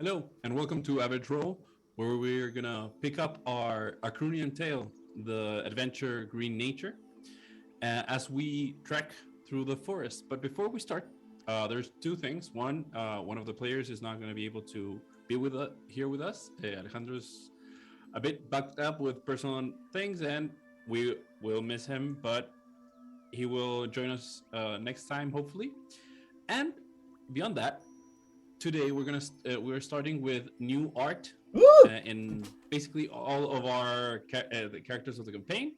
Hello, and welcome to Aventurers, where we're gonna pick up our Akrewnian tale, the adventure Green Nature, as we trek through the forest. But before we start, there's two things. One of the players is not gonna be able to be here with us. Alejandro's a bit bucked up with personal things, and we will miss him, but he will join us next time, hopefully. And beyond that, today we're starting with new art in basically all of our the characters of the campaign.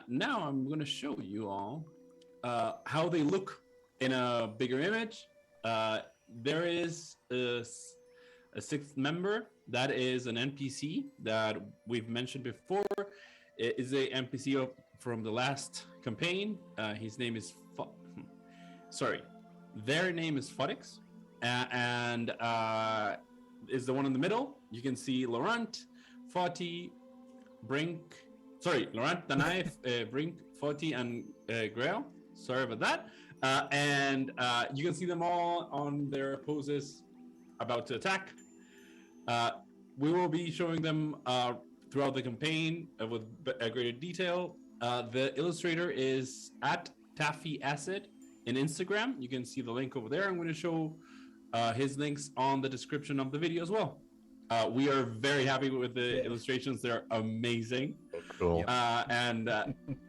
Now I'm going to show you all how they look in a bigger image. There is a sixth member that is an NPC that we've mentioned before. It is a NPC from the last campaign. His name is their name is Fodhyx. And is the one in the middle. You can see Laurent, Faawtie, Laurent, Danáe, Brinkk, Faawtie, and Grael. Sorry about that. And you can see them all on their poses about to attack. We will be showing them throughout the campaign with greater detail. The illustrator is at TaffyAcid in Instagram. You can see the link over there. I'm going to show his links on the description of the video as well. We are very happy with the illustrations. They're amazing. Cool. And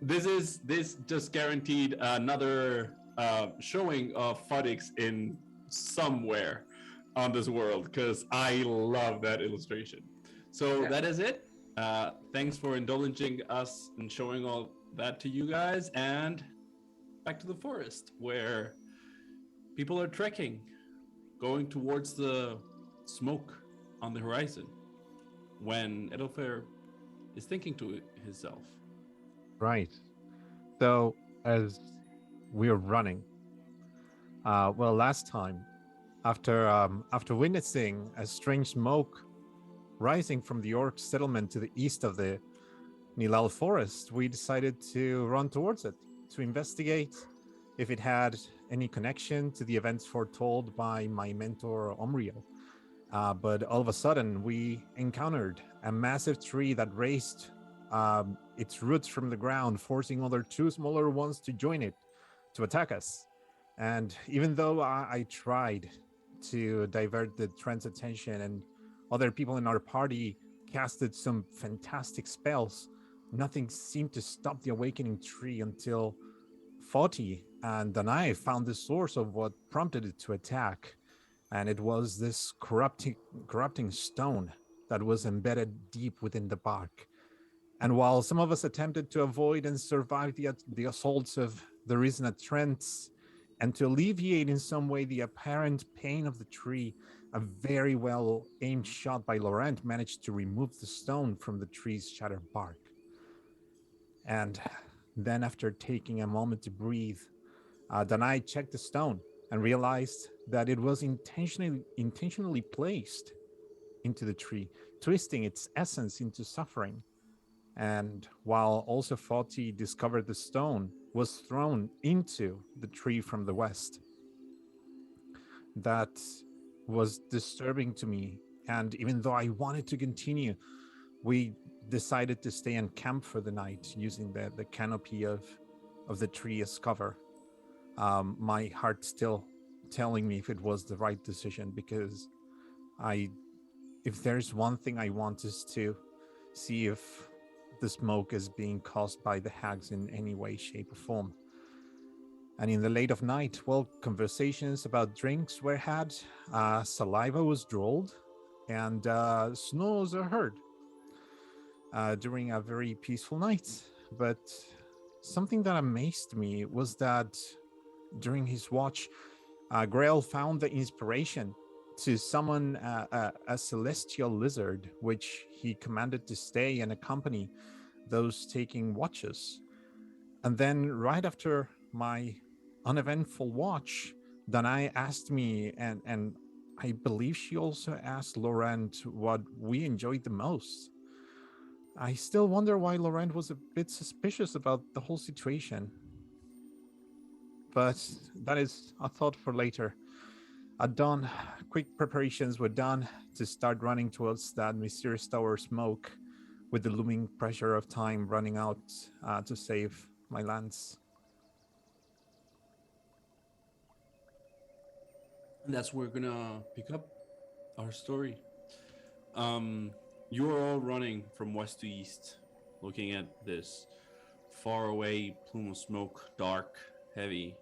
this just guaranteed another showing of Fodhyx in somewhere on this world, because I love that illustration. So that is it. Thanks for indulging us and showing all that to you guys. And back to the forest, where people are trekking, going towards the smoke on the horizon, when Edelfair is thinking to himself. Right. So as we're running, last time, after witnessing a strange smoke rising from the orc settlement to the east of the Nilal forest, we decided to run towards it to investigate if it had any connection to the events foretold by my mentor Omrio. But all of a sudden, we encountered a massive tree that raised its roots from the ground, forcing other two smaller ones to join it to attack us. And even though I tried to divert the trend's attention, and other people in our party casted some fantastic spells, nothing seemed to stop the awakening tree until Faawtie and Danáe found the source of what prompted it to attack, and it was this corrupting stone that was embedded deep within the bark. And while some of us attempted to avoid and survive the assaults of the risen trends, and to alleviate in some way the apparent pain of the tree, a very well aimed shot by Laurent managed to remove the stone from the tree's shattered bark. And then, after taking a moment to breathe, Danáe checked the stone and realized that it was intentionally placed into the tree, twisting its essence into suffering. And while also Faawtie discovered the stone was thrown into the tree from the west. That was disturbing to me. And even though I wanted to continue, we decided to stay in camp for the night using the canopy of the tree as cover. My heart still telling me if it was the right decision, because if there's one thing I want is to see if the smoke is being caused by the hags in any way, shape, or form. And in the late of night, conversations about drinks were had, saliva was drooled, and snores are heard during a very peaceful night. But something that amazed me was that during his watch, Grael found the inspiration to summon a celestial lizard, which he commanded to stay and accompany those taking watches. And then right after my uneventful watch, Danáe asked me, and I believe she also asked Laurent what we enjoyed the most. I still wonder why Laurent was a bit suspicious about the whole situation. But that is a thought for later. At dawn, quick preparations were done to start running towards that mysterious tower of smoke, with the looming pressure of time running out to save my lands. And that's where we're gonna pick up our story. You are all running from west to east, looking at this faraway plume of smoke, dark, heavy.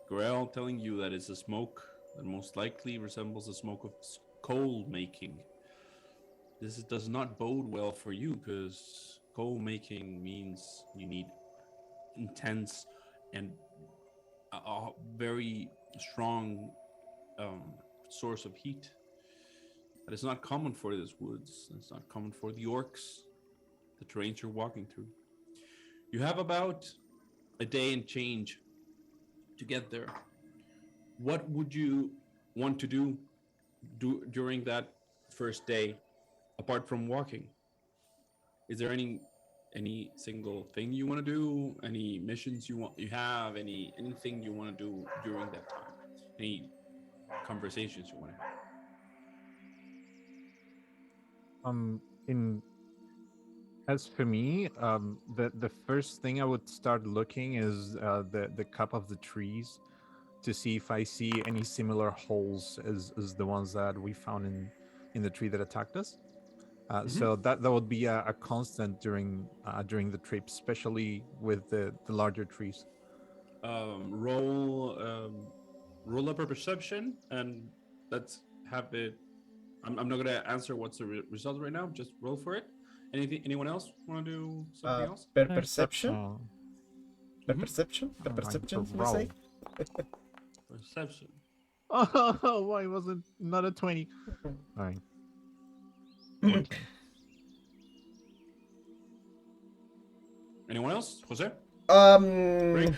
Grael telling you that it's a smoke that most likely resembles the smoke of coal making. This does not bode well for you, because coal making means you need intense and a very strong source of heat. That is not common for these woods. It's not common for the orcs, the terrains you're walking through. You have about a day and change to get there. What would you want to do during that first day, apart from walking? Is there any single thing you want to do? Any missions you have? Anything you want to do during that time? Any conversations you want to have? In As for me, the first thing I would start looking is the cup of the trees, to see if I see any similar holes as the ones that we found in the tree that attacked us. So that would be a constant during the trip, especially with the larger trees. Roll up a perception, and let's have it. I'm not gonna answer what's the result right now. Just roll for it. Anyone else want to do something else? Per perception? Per Mhm. perception? Per I'm going perception, to we say? Perception. Oh, why wasn't not a 20? All right. 14. Anyone else? Jose? Um,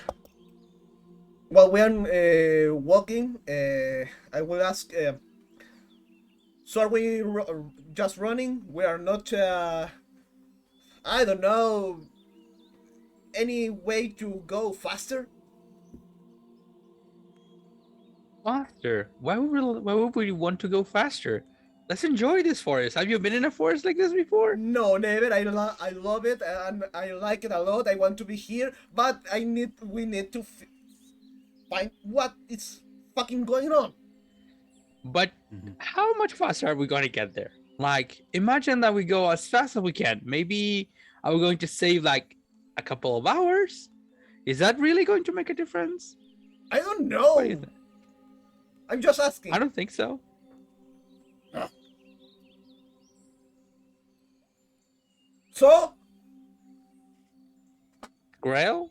while we are walking, I will ask. So are we just running? We are not. I don't know. Any way to go faster? Faster? Why would we want to go faster? Let's enjoy this forest. Have you been in a forest like this before? No, never. I love it and I like it a lot. I want to be here, but we need to find what is fucking going on. But how much faster are we going to get there? Like, imagine that we go as fast as we can. Maybe are we going to save like a couple of hours? Is that really going to make a difference? I don't know. What do you think? I'm just asking. I don't think so. So? Grael?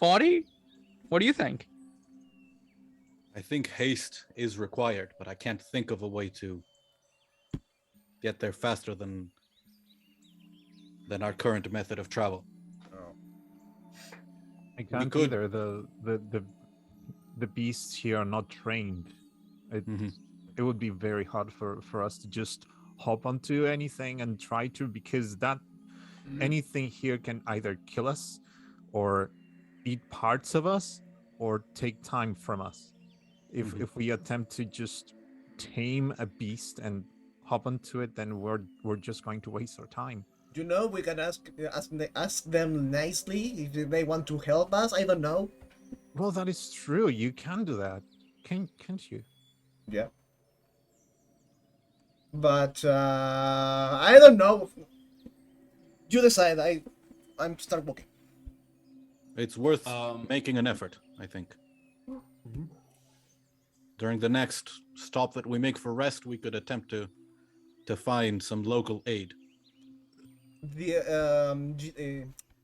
Faawtie? What do you think? I think haste is required, but I can't think of a way to get there faster than our current method of travel. I can't could- either. The beasts here are not trained. It would be very hard for us to just hop onto anything and try to, because that anything here can either kill us or eat parts of us or take time from us. If we attempt to just tame a beast and hop onto it, then we're just going to waste our time. You know, we can ask them nicely if they want to help us. I don't know. Well, that is true. You can do that, can't you? Yeah. But I don't know. You decide. I'm start walking. It's worth making an effort, I think. During the next stop that we make for rest, we could attempt to find some local aid. The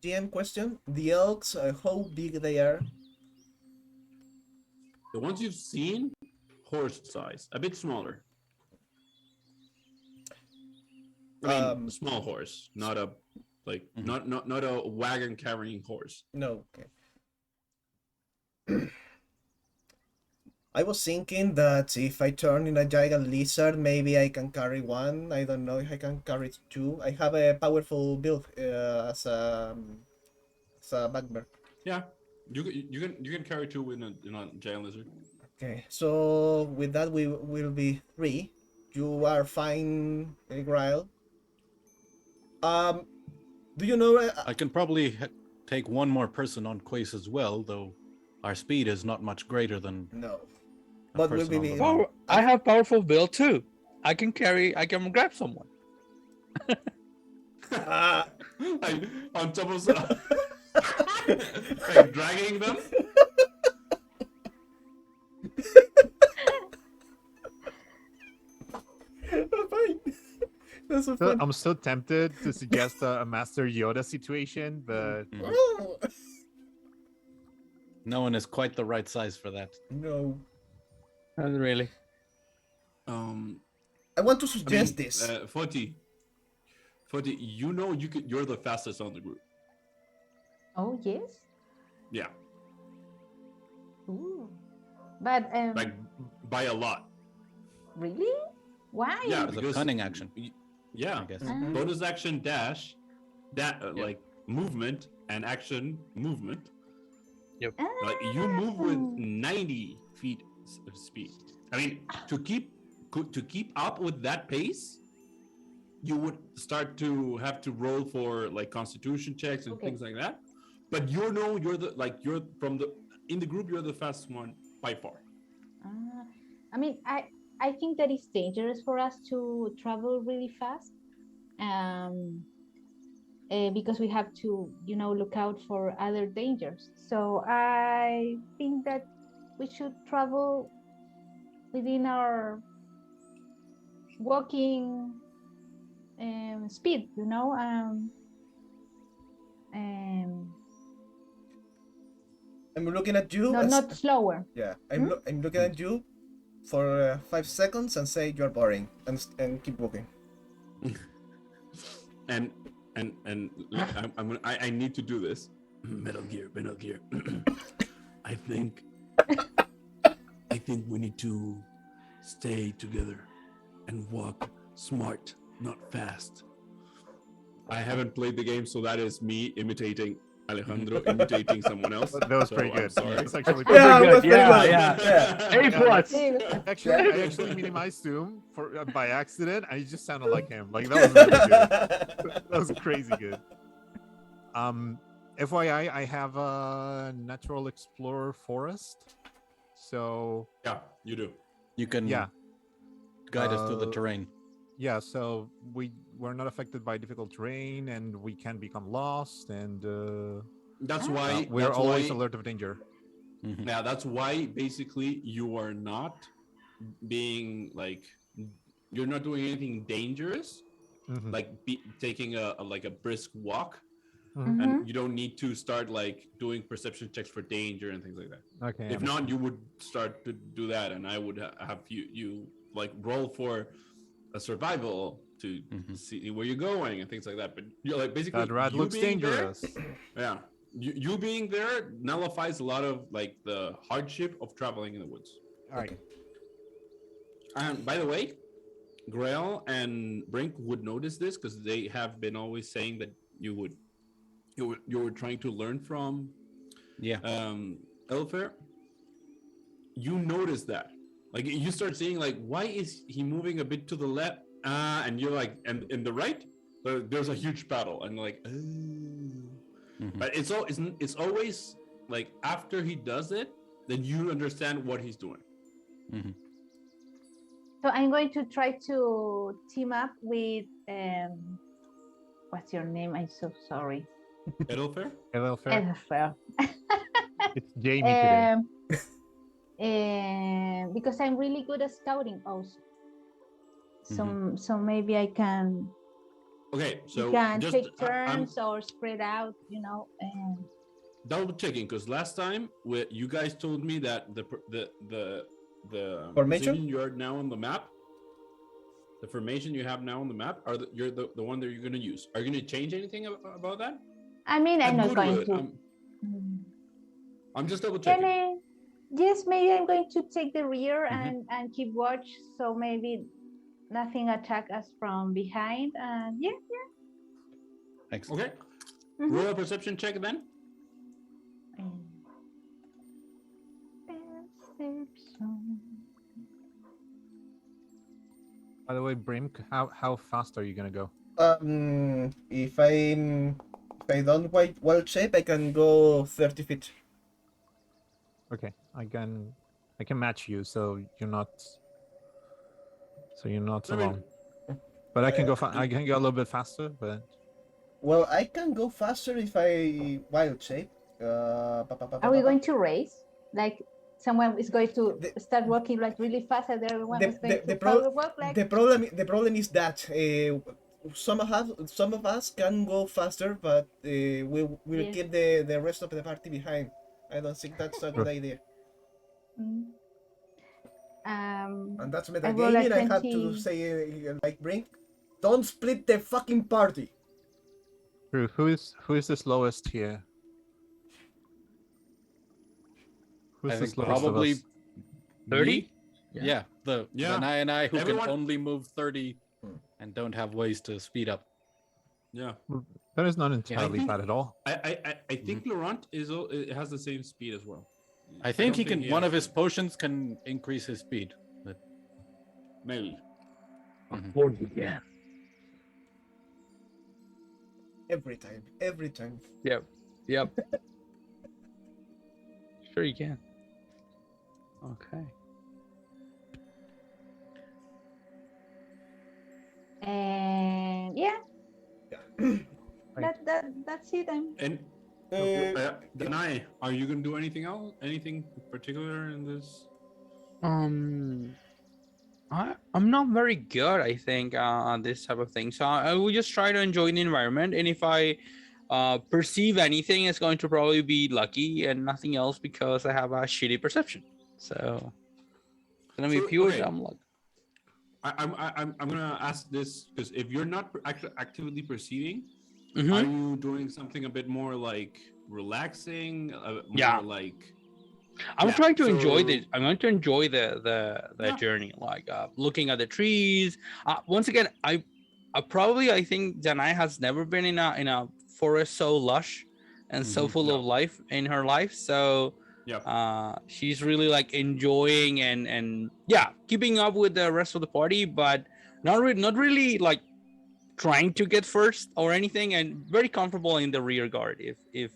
GM question: the elks, how big they are? The ones you've seen, horse size, a bit smaller. I mean, small horse, not a not a wagon carrying horse. No. Okay. I was thinking that if I turn in a giant lizard, maybe I can carry one. I don't know if I can carry two. I have a powerful build as a bugbear. Yeah, you can carry two in a giant lizard. Okay, so with that we will be 3. You are fine, Grael. Do you know? I can probably take one more person on Quace as well, though our speed is not much greater than No, a but we'll person on be. the run. I have powerful build too. I can grab someone. Like on top of like dragging them. Fine. That's so So fun. I'm so tempted to suggest a Master Yoda situation, but No one is quite the right size for that. No, Not really. I want to suggest this. Fodhyx, you know you're the fastest on the group. Oh yes. Yeah, Ooh. But like by a lot. really? Why? Yeah, It's a because cunning action, yeah, I guess. bonus action dash, like movement and action movement. Yep. Like you move with 90 feet of speed. I mean, to keep up with that pace, you would start to have to roll for like constitution checks and Okay. things like that. But you're from the in the group, you're the fastest one by far. I mean, I think that it's dangerous for us to travel really fast, because we have to, look out for other dangers. So I think that we should travel within our walking speed. I'm looking at you. No, and not slower. Yeah, I'm looking at you for 5 seconds and say you're boring and keep walking. And I need to do this. Metal Gear. I think we need to stay together and walk smart, not fast. I haven't played the game, so that is me imitating Alejandro, imitating someone else. that was So pretty I'm good. sorry. That's actually Yeah, pretty it was good. pretty good. Yeah. A Yeah, plus. I actually minimized Zoom for by accident, and he just sounded like him. Like that was really good. That was crazy good. FYI, I have a natural explorer forest, so Yeah, you do. You can yeah, guide us through the Uh, terrain. yeah. So we're not affected by difficult terrain, and we can become lost, and That's why we're that's always why, alert of danger. Yeah, that's why basically you are not being like you're not doing anything dangerous, Mhm. like taking a brisk walk, Mhm. and you don't need to start like doing perception checks for danger and things like that. Okay. If not, you would start to do that, and I would have you like roll for a survival to see where you're going and things like that. But you're like basically that rat you looks being dangerous. There, yeah, you being there nullifies a lot of like the hardship of traveling in the woods. All right. And by the way, Grael and Brinkk would notice this because they have been always saying that you were trying to learn from Yeah. Elfair. You notice that, like you start seeing like, why is he moving a bit to the left? And you're like, and in the right, there's a huge battle, and like, but it's always like after he does it, then you understand what he's doing. So I'm going to try to team up with what's your name? I'm so sorry. Elfair? Hello, fair. Edfer. It's Jamie today. Because I'm really good at scouting also. So maybe I can Okay, so take I'm turns or spread out, double checking because last time you guys told me that the Formation? position you are now on the map, the formation you have now on the map are you're the one that you're going to use. Are you going to change anything about that? I mean, I'm not good going with it. to. I'm just double checking. Yes, maybe I'm going to take the rear and keep watch, so maybe nothing attack us from behind. And yeah. Excellent. Okay. Roll a perception check then. By the way, Brinkk, how fast are you gonna go? If I don't quite well shape, I can go 30 feet. Okay, I can match you, so you're not I mean, alone. But I can go. I can go a little bit faster, but Well, I can go faster if I wild shape. Are we going to race? Like someone is going to The- start walking like really fast, and everyone the- is going the to pro- follow walk like. The problem is that some of us can go faster, but we'll Yes. keep the rest of the party behind. I don't think that's a good idea. Mm. And that's I roll a metagaming. I have to 20. say, like Brinkk, don't split the fucking party. Drew, who is the slowest here? Who's I the think slowest of probably us? 30? me? Yeah. The Yeah. Danáe and I who Everyone- can only move 30 and don't have ways to speed up. Yeah. That is not entirely think- bad at all. I think Laurent it has the same speed as well. I think don't he can. One has of his to. potions can increase his speed. But Maybe. Yeah. Every time. Yep. Yep. Sure you can. Okay. And yeah, Right. that's it. And Danáe, are you gonna do anything else? Anything particular in this? I'm not very good, I think, on this type of thing. So I will just try to enjoy the environment, and if I perceive anything, it's going to probably be lucky and nothing else because I have a shitty perception. So it's gonna be So, pure okay. dumb luck. I'm gonna ask this because if you're not actively perceiving, Mhm. are you doing something a bit more like relaxing? More Yeah. like I'm Yeah, trying to enjoy so- the. I'm going to enjoy the Yeah. journey, like looking at the trees. Once again, I think Danáe has never been in a forest so lush and so Mhm. full of No. life in her life. So yeah. she's really like enjoying and yeah, keeping up with the rest of the party, but not really like trying to get first or anything, and very comfortable in the rear guard if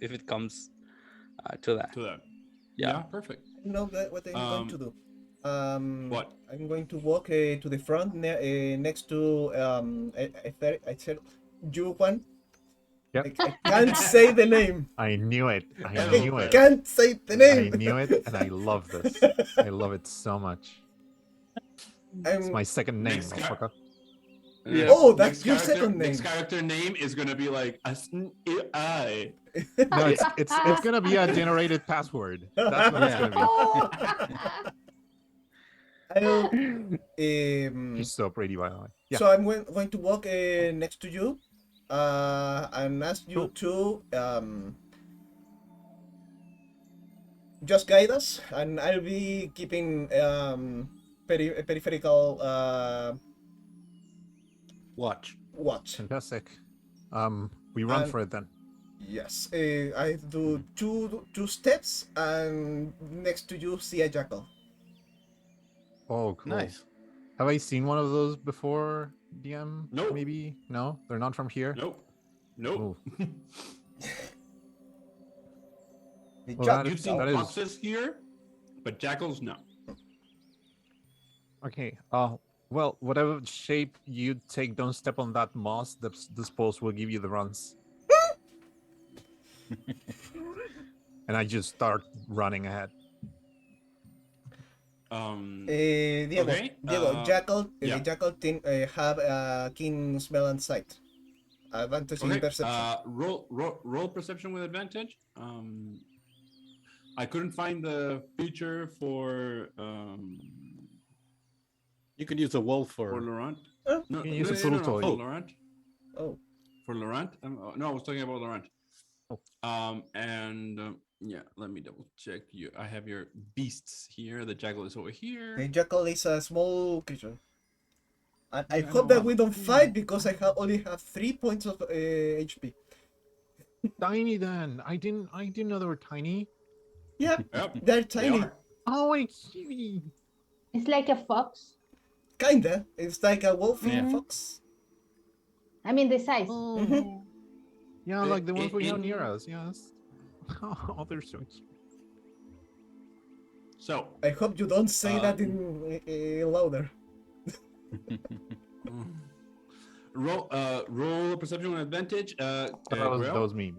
it comes to that. To that. Yeah. Perfect. You know what I'm going to do? What? I'm going to walk to the front next to I said you Juan. Yep. I can't say the name. I knew it. I Hello, knew I it. can't say the I name. knew it, and I love this. I love it so much. It's my second name, Next guy- motherfucker. Yeah. Oh, that's Next your character- second name. Next character name is gonna be like I. No, it's gonna be a generated password. That's what it's Yeah. gonna Oh. I'll, be. She's so pretty, by the way. Yeah. So I'm going to walk next to you and ask you to just guide us, and I'll be keeping peripheral watch. watch. Fantastic. We run And- for it then. Yes, I do two steps, and next to you see a jackal. Oh, cool. Nice. Have I seen one of those before, DM? Nope. Maybe? No? They're not from here? Nope. Nope. Oh. The Well, jackal. You've seen That is- foxes here, but jackals no. Okay. Well, whatever shape you take, don't step on that moss. The spores will give you the runs. And I just start running ahead. Diego, Okay, jackal. yeah. The jackal team have keen smell and sight. Advantage in Okay. perception. Roll perception with advantage. I couldn't find the feature for You could use a wolf for or Laurent. Oh. No, You can use a brutal for toy. Laurent. Oh, For Laurent? No, I was talking about Laurent. Oh. Yeah, let me double check you. I have your beasts here. The jackal is over here. the jackal is a small creature. And I Yeah, I hope know, that we don't fight because I only have 3 points of HP. Tiny then. I didn't know they were tiny. Yeah, Yep, they're they tiny. are. Oh, it's Kiwi. It's like a fox. Kinda. It's like a wolf Yeah. fox. I mean, the size. Oh. Mhm. Yeah, like the ones we have In- near us. Yes. Oh, they're so cute. So, I hope you don't say that in louder. roll perception advantage. Grael, Those me.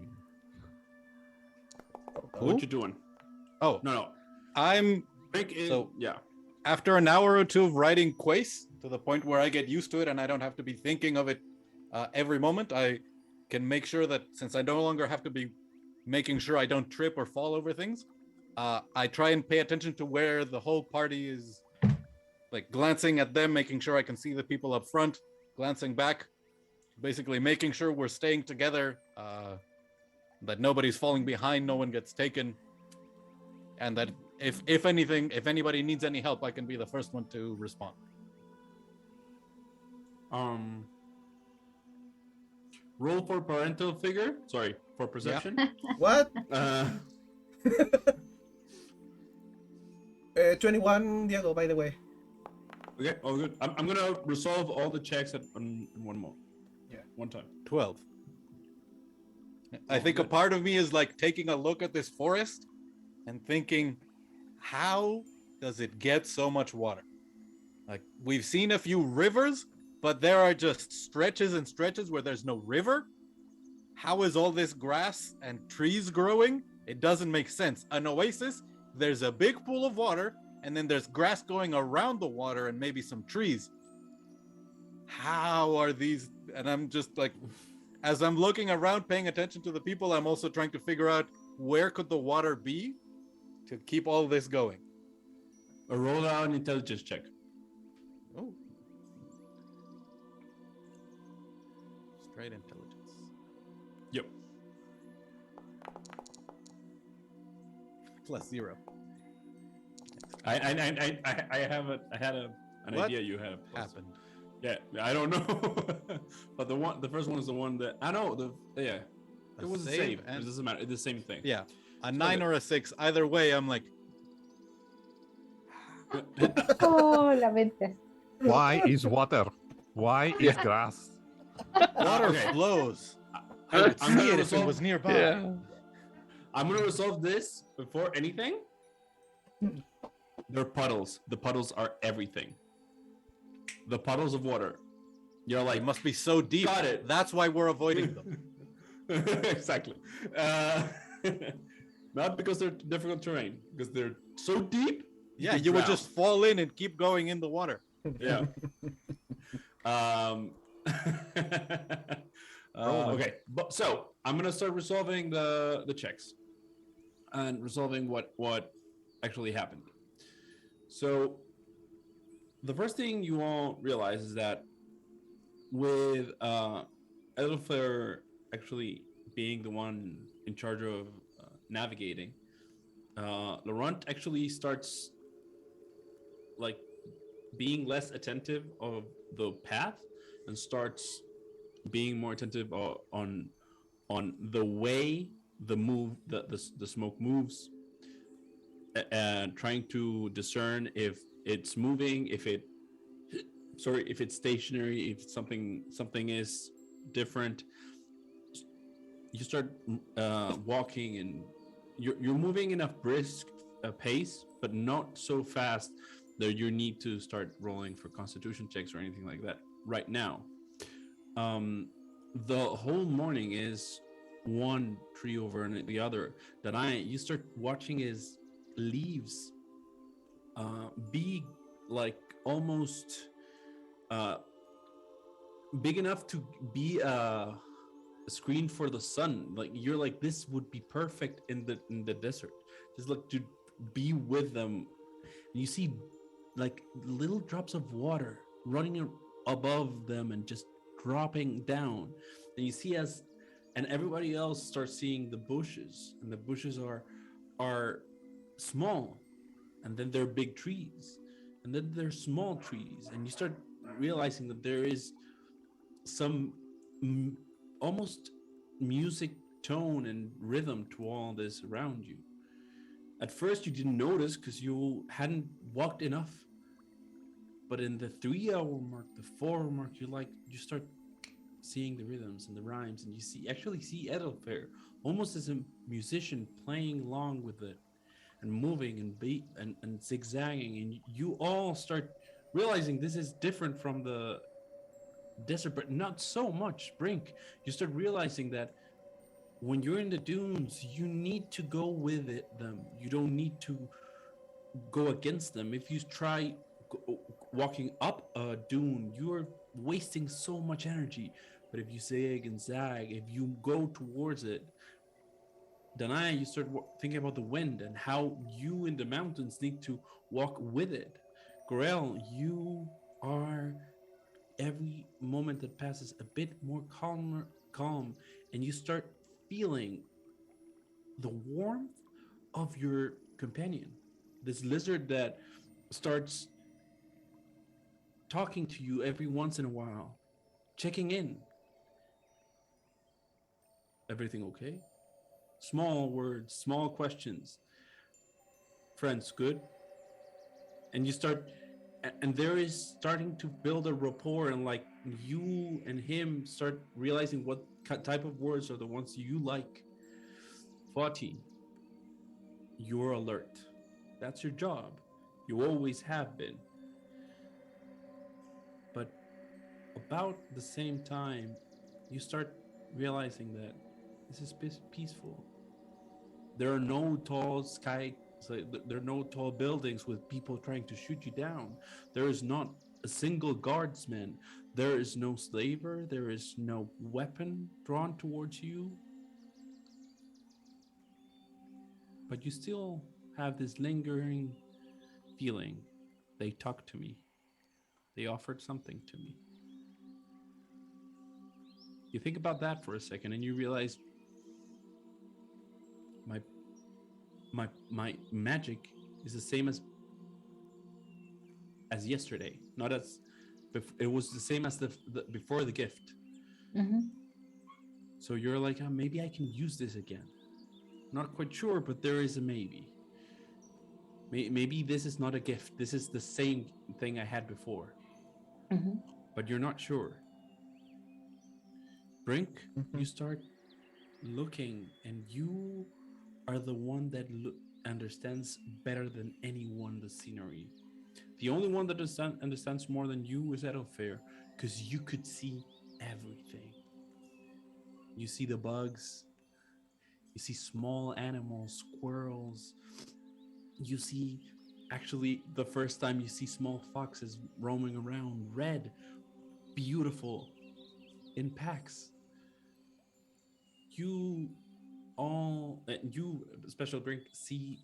what you doing? Oh, No. I'm Brinkk is, So- yeah. after an hour or two of writing Quace to the point where I get used to it and I don't have to be thinking of it every moment, I can make sure that since I no longer have to be making sure I don't trip or fall over things, I try and pay attention to where the whole party is, like glancing at them, making sure I can see the people up front, glancing back, basically making sure we're staying together, that nobody's falling behind, no one gets taken, and that if anybody needs any help, I can be the first one to respond. Roll for parental figure. Sorry, for perception. What? 21, 21, Diego, by the way. Okay, all good. I'm gonna resolve all the checks in one more. Yeah. One time. 12. I Oh, think a good. part of me is like taking a look at this forest and thinking, how does it get so much water? Like, we've seen a few rivers, but there are just stretches and stretches where there's no river. How is all this grass and trees growing? It doesn't make sense. An oasis, there's a big pool of water, and then there's grass going around the water and maybe some trees. How are these? And I'm just like, as I'm looking around, paying attention to the people, I'm also trying to figure out where could the water be to keep all this going. Roll out an intelligence check. Oh. Straight intelligence. Yep. +0. I had an What idea you had. Happened. Yeah, I don't know, but the first one is the one that I know. It was the same. And It doesn't matter. It's the same thing. yeah, a 9 or a 6. Either way, I'm like, Oh, la mente. Why is water? Why is grass? water Okay. flows. I would I'm see gonna it if it resolve- was nearby. Yeah. I'm gonna resolve this before anything. They're puddles. The puddles are everything. The puddles of water. You're They like, must be so deep. Got it. That's why we're avoiding them. exactly. Not because they're difficult terrain, because they're so deep. Yeah, could you would drown. just fall in and keep going in the water. Yeah. Okay, but so I'm gonna start resolving the checks and resolving what actually happened. So the first thing you all realize is that with Elfer actually being the one in charge of navigating, Laurent actually starts like being less attentive of the path and starts being more attentive on the way the smoke moves, and trying to discern if it's moving, if it's stationary, if something is different. You start walking, and you're moving in a brisk pace, but not so fast that you need to start rolling for constitution checks or anything like that right now. The whole morning is one tree over the other. Danáe, you start watching his leaves be like almost big enough to be a screen for the sun. Like, you're like, this would be perfect in the desert, just like to be with them. And you see like little drops of water running above them and just dropping down. And you see and everybody else starts seeing the bushes, and the bushes are small, and then they're big trees, and then they're small trees, and you start realizing that there is some almost music tone and rhythm to all this around you. At first, you didn't notice because you hadn't walked enough. But in the 3-hour mark, the 4-hour mark, you start seeing the rhythms and the rhymes, and you actually see Edelfair almost as a musician playing along with it and moving and beat and zigzagging, and you all start realizing this is different from the desert, but not so much. Brinkk, you start realizing that when you're in the dunes, you need to go with them. You don't need to go against them. If you try walking up a dune, you're wasting so much energy. But if you zig and zag, if you go towards it, Danáe, you start thinking about the wind and how you in the mountains need to walk with it. Grael, you are every moment that passes a bit more calm, and you start feeling the warmth of your companion, this lizard that starts talking to you every once in a while, checking in. Everything okay? Small words, small questions. Friends, good? And you start, and there is starting to build a rapport, and like you and him start realizing what type of words are the ones you like. Faawtie, you're alert. That's your job. You always have been. But about the same time, you start realizing that this is peaceful. There are no tall there are no tall buildings with people trying to shoot you down. There is not a single guardsman. There is no slaver. There is no weapon drawn towards you. But you still have this lingering feeling. They talked to me. They offered something to me. You think about that for a second and you realize my magic is the same as yesterday. Not as it was the same as the before the gift. Mm-hmm. So you're like, oh, maybe I can use this again. Not quite sure, but there is a maybe. Maybe this is not a gift. This is the same thing I had before. Mm-hmm. But you're not sure. Brinkk, you start looking, and you are the one that understands better than anyone the scenery. The only one that understands more than you is Edelfair, because you could see everything. You see the bugs. You see small animals, squirrels. You see, actually, the first time you see small foxes roaming around, red, beautiful, in packs. You Special Brinkk, see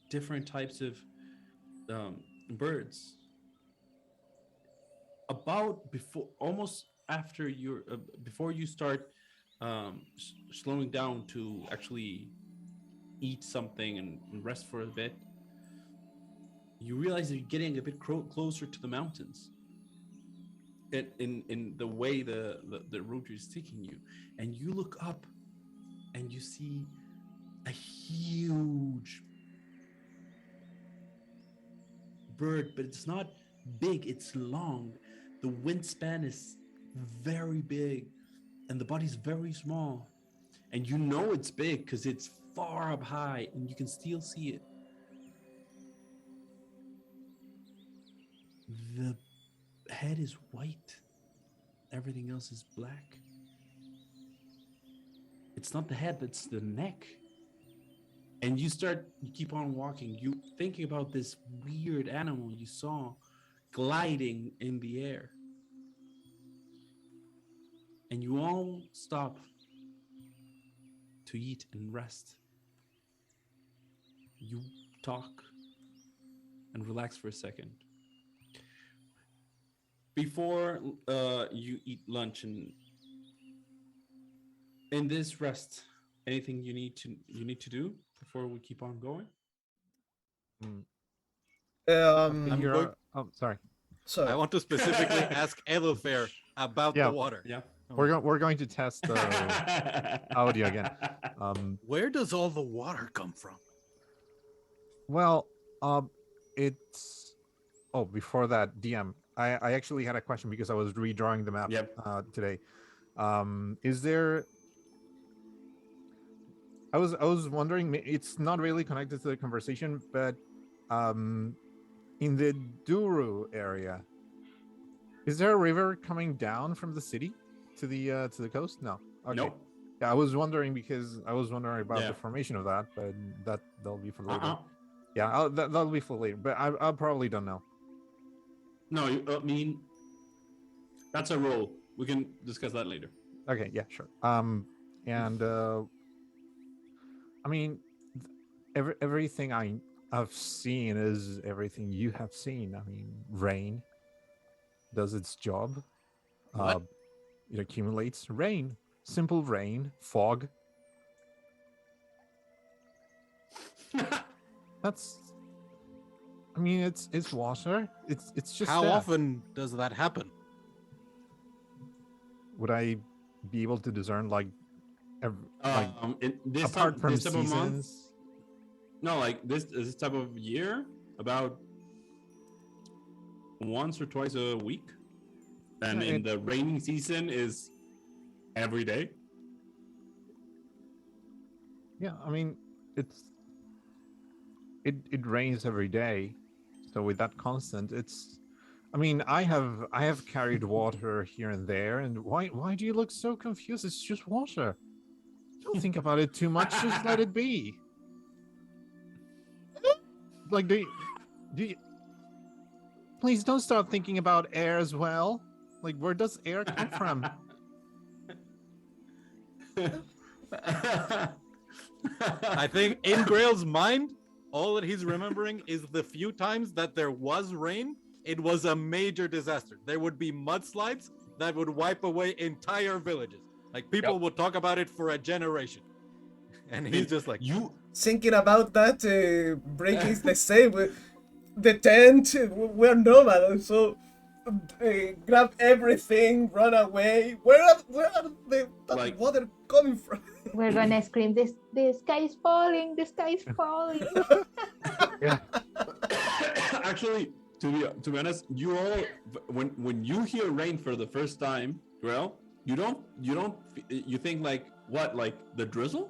different types of birds. Before you start slowing down to actually eat something and rest for a bit, you realize that you're getting a bit closer to the mountains. In the way the road is taking you, and you look up and you see a huge bird, but it's not big, it's long. The wingspan is very big and the body's very small, and you know it's big because it's far up high and you can still see it. The head is white, everything else is black. It's not the head, it's the neck. And you keep on walking, you thinking about this weird animal you saw gliding in the air. And you all stop to eat and rest. You talk and relax for a second. Before you eat lunch, and in this rest, anything you need to do before we keep on going? Sorry. So I want to specifically ask Edelfair about the water. Yeah. We're going to test the audio again. Where does all the water come from? Well, it's. Oh, before that, DM. I actually had a question because I was redrawing the map Yep. today. Is there? I was wondering. It's not really connected to the conversation, but in the Duru area, is there a river coming down from the city to the coast? No. Okay. Nope. Yeah, I was wondering because I was wondering about Yeah. the formation of that, but that'll be for later. Uh-uh. Yeah, that'll be for later. But I probably don't know. No, I mean, that's a rule. We can discuss that later. Okay, yeah, sure. And I mean, everything I've seen is everything you have seen. I mean, rain does its job. What? It accumulates rain, simple rain, fog. That's. I mean, it's water. It's just. How there. often does that happen? Would I be able to discern like This apart time, from this type of month? seasons? No, like this type of year, about once or twice a week, and Yeah, in the raining season is every day. Yeah, I mean, it rains every day, so with that constant, it's. I mean, I have carried water here and there, and why do you look so confused? It's just water. Don't think about it too much. Just let it be. Like, do you, please don't start thinking about air as well. Like, where does air come from? I think in Grail's mind, all that he's remembering is the few times that there was rain. It was a major disaster. There would be mudslides that would wipe away entire villages. Like people would talk about it for a generation. And he's just like, you. Thinking about that, Brinkk is the same. The tent, we're nomad, so grab everything, run away. Where are that Like- water coming from? We're gonna scream, the sky is falling, the sky is falling. Yeah. Actually, to be honest, you all when you hear rain for the first time, well, you think like what, like the drizzle?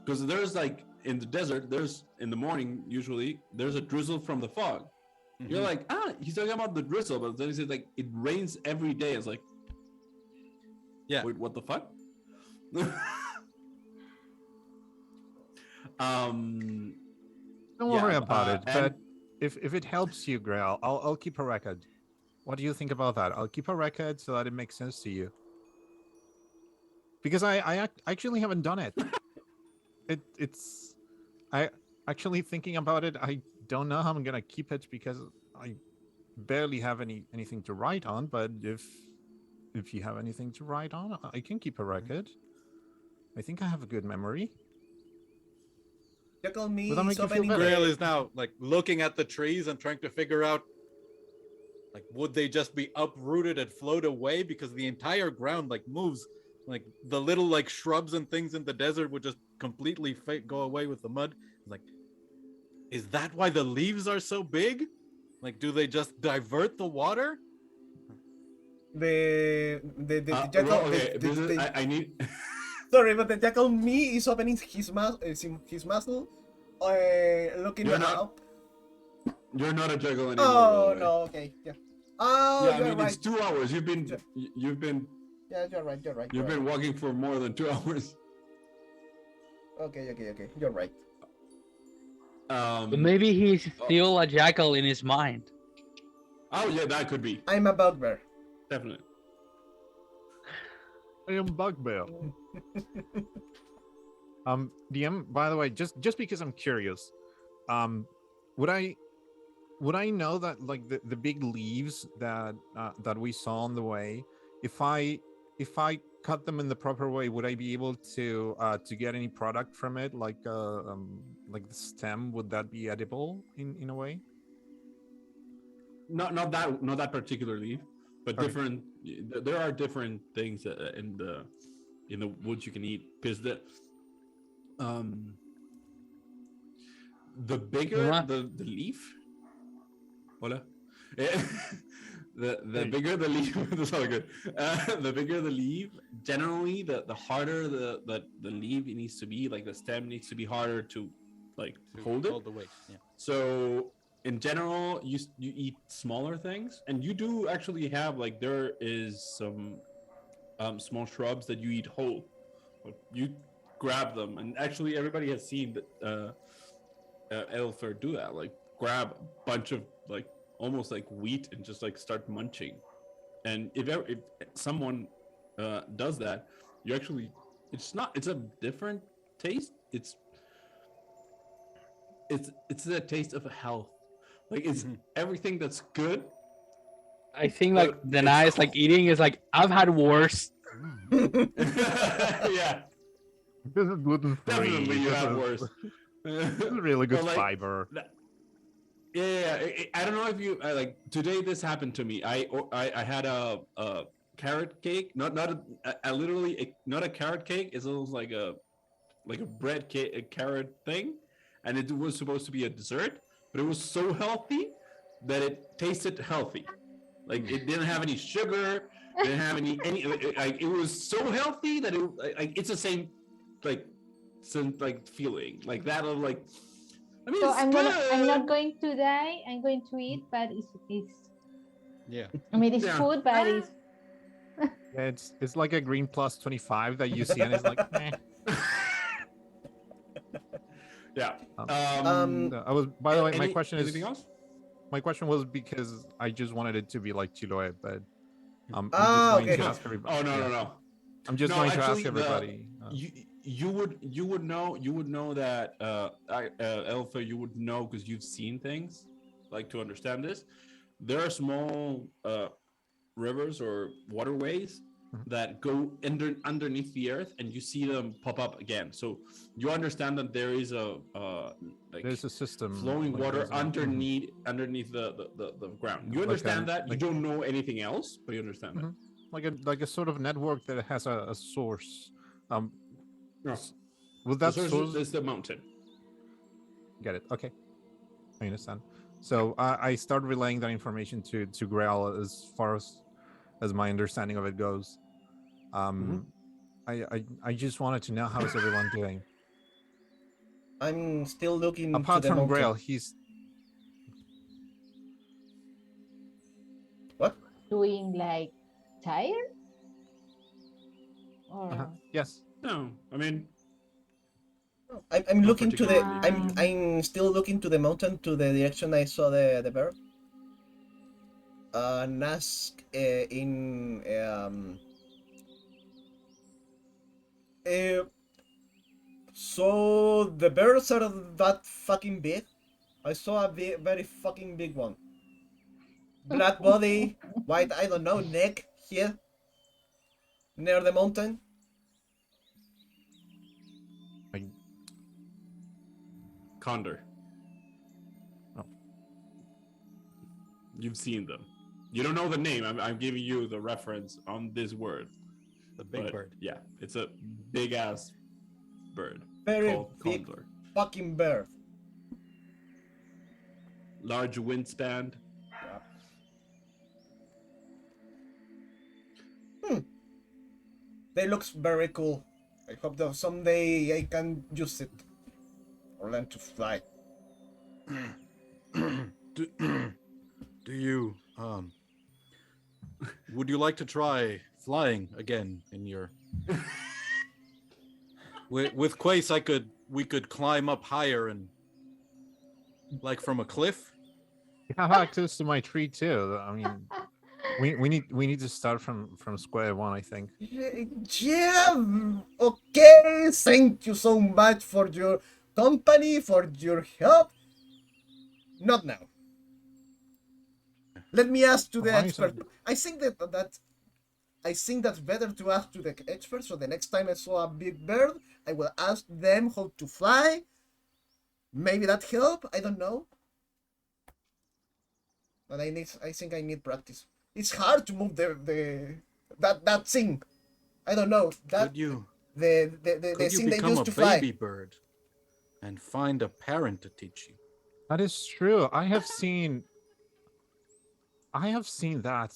Because there's like in the desert, there's in the morning usually there's a drizzle from the fog. You're like, he's talking about the drizzle, but then he says like it rains every day. It's like, yeah. wait, what the fuck? Don't worry Yeah, about it. and- But if it helps you, Grail, I'll keep a record. What do you think about that? I'll keep a record so that it makes sense to you. Because I actually haven't done it. It's I actually thinking about it. I don't know how I'm gonna keep it because I barely have anything to write on. But if you have anything to write on, I can keep a record. I think I have a good memory. Jackal me Will that make is you feel opening better? Grail is now like looking at the trees and trying to figure out, like, would they just be uprooted and float away because the entire ground like moves, like the little like shrubs and things in the desert would just completely go away with the mud. Like, is that why the leaves are so big? Like, do they just divert the water? the jackal. well, okay, I need. Sorry, but the jackal me is opening his muzzle, looking You're not- up. You're not a juggle anymore. by Oh the way. no, okay, yeah. Oh, Yeah, I you're mean right. it's 2 hours. You've been Yeah, you're right. You're right. you've been walking for more than 2 hours. Okay. You're right. But maybe he's still a jackal in his mind. Oh yeah, that could be I'm a bugbear. definitely. I am Bugbear. DM, by the way, just because I'm curious, would I know that like the big leaves that we saw on the way, if I cut them in the proper way, would I be able to get any product from it, like the stem? Would that be edible in a way? Not that particular leaf, but Okay. different. There are different things in the woods you can eat because the bigger the leaf. Hola. The bigger the leaf, that's all good. The bigger the leaf, generally, the harder the leaf needs to be. Like the stem needs to be harder to hold it. Hold the weight. Yeah. So in general, you eat smaller things, and you do actually have there is some small shrubs that you eat whole. You grab them, and actually everybody has seen that Elfer do that. Grab a bunch of almost like wheat and just start munching. And if someone does that, you actually it's a different taste. It's a taste of health. It's everything that's good. I think Danáe is eating is I've had worse. Yeah, This is gluten free. definitely you have worse. This is really good But, fiber. Yeah. I don't know if you today. This happened to me. I had a carrot cake. Not a carrot cake. It's almost like a bread cake, a carrot thing, and it was supposed to be a dessert, but it was so healthy that it tasted healthy. It didn't have any sugar. Didn't have any. It was so healthy that it's the same feeling that of I mean, So it's I'm not going to die. I'm going to eat, but it's Yeah. I mean it's Yeah. food, but it's Yeah, it's like a green plus 25 that you see, and it's like, eh. Yeah. I was. By the way, my Any- question is. anything else? My question was because I just wanted it to be like Chiloe, but I'm Ah, just going okay. to ask everybody. Oh no, yeah. no. I'm just No, going to ask actually, everybody. You would know that Alpha, you would know because you've seen things to understand this. There are small rivers or waterways that go underneath the earth, and you see them pop up again. So you understand that there is There's a system flowing like water there's a- underneath the ground. You Like understand a- that. You don't know anything else, but you understand that. like a sort of network that has a source. No. With The that source source, is the mountain. get it? Okay, I understand. So I start relaying that information to Grael as far as my understanding of it goes. I just wanted to know how is everyone doing. I'm still looking to Apart the from mountain. Grael, he's What? doing tired or yes. No, I mean, I'm Not looking to the. particularly. I'm still looking to the mountain, to the direction I saw the bird. And ask so the birds are that fucking big? I saw a very fucking big one. Black body, white, I don't know, neck here. Near the mountain. Condor. Oh. You've seen them. You don't know the name. I'm giving you the reference on this word. The big But, bird. Yeah, it's a big ass bird Very called big condor. fucking bird. Large wingspan. They looks very cool. I hope that someday I can use it. Or learn to fly. Do you would you like to try flying again in your with Quace we could climb up higher and from a cliff? You have access to my tree too. I mean, we need to start from square one, I think. Yeah, okay. Thank you so much for your company, for your help. Not now. Let me ask to the Why is expert. that? I think that's better to ask to the expert. So the next time I saw a big bird, I will ask them how to fly. Maybe that help. I don't know. But I think I need practice. It's hard to move that thing. I don't know. That Could you the could you thing they become used a to fly. baby bird and find a parent to teach you. That is true. I have seen that.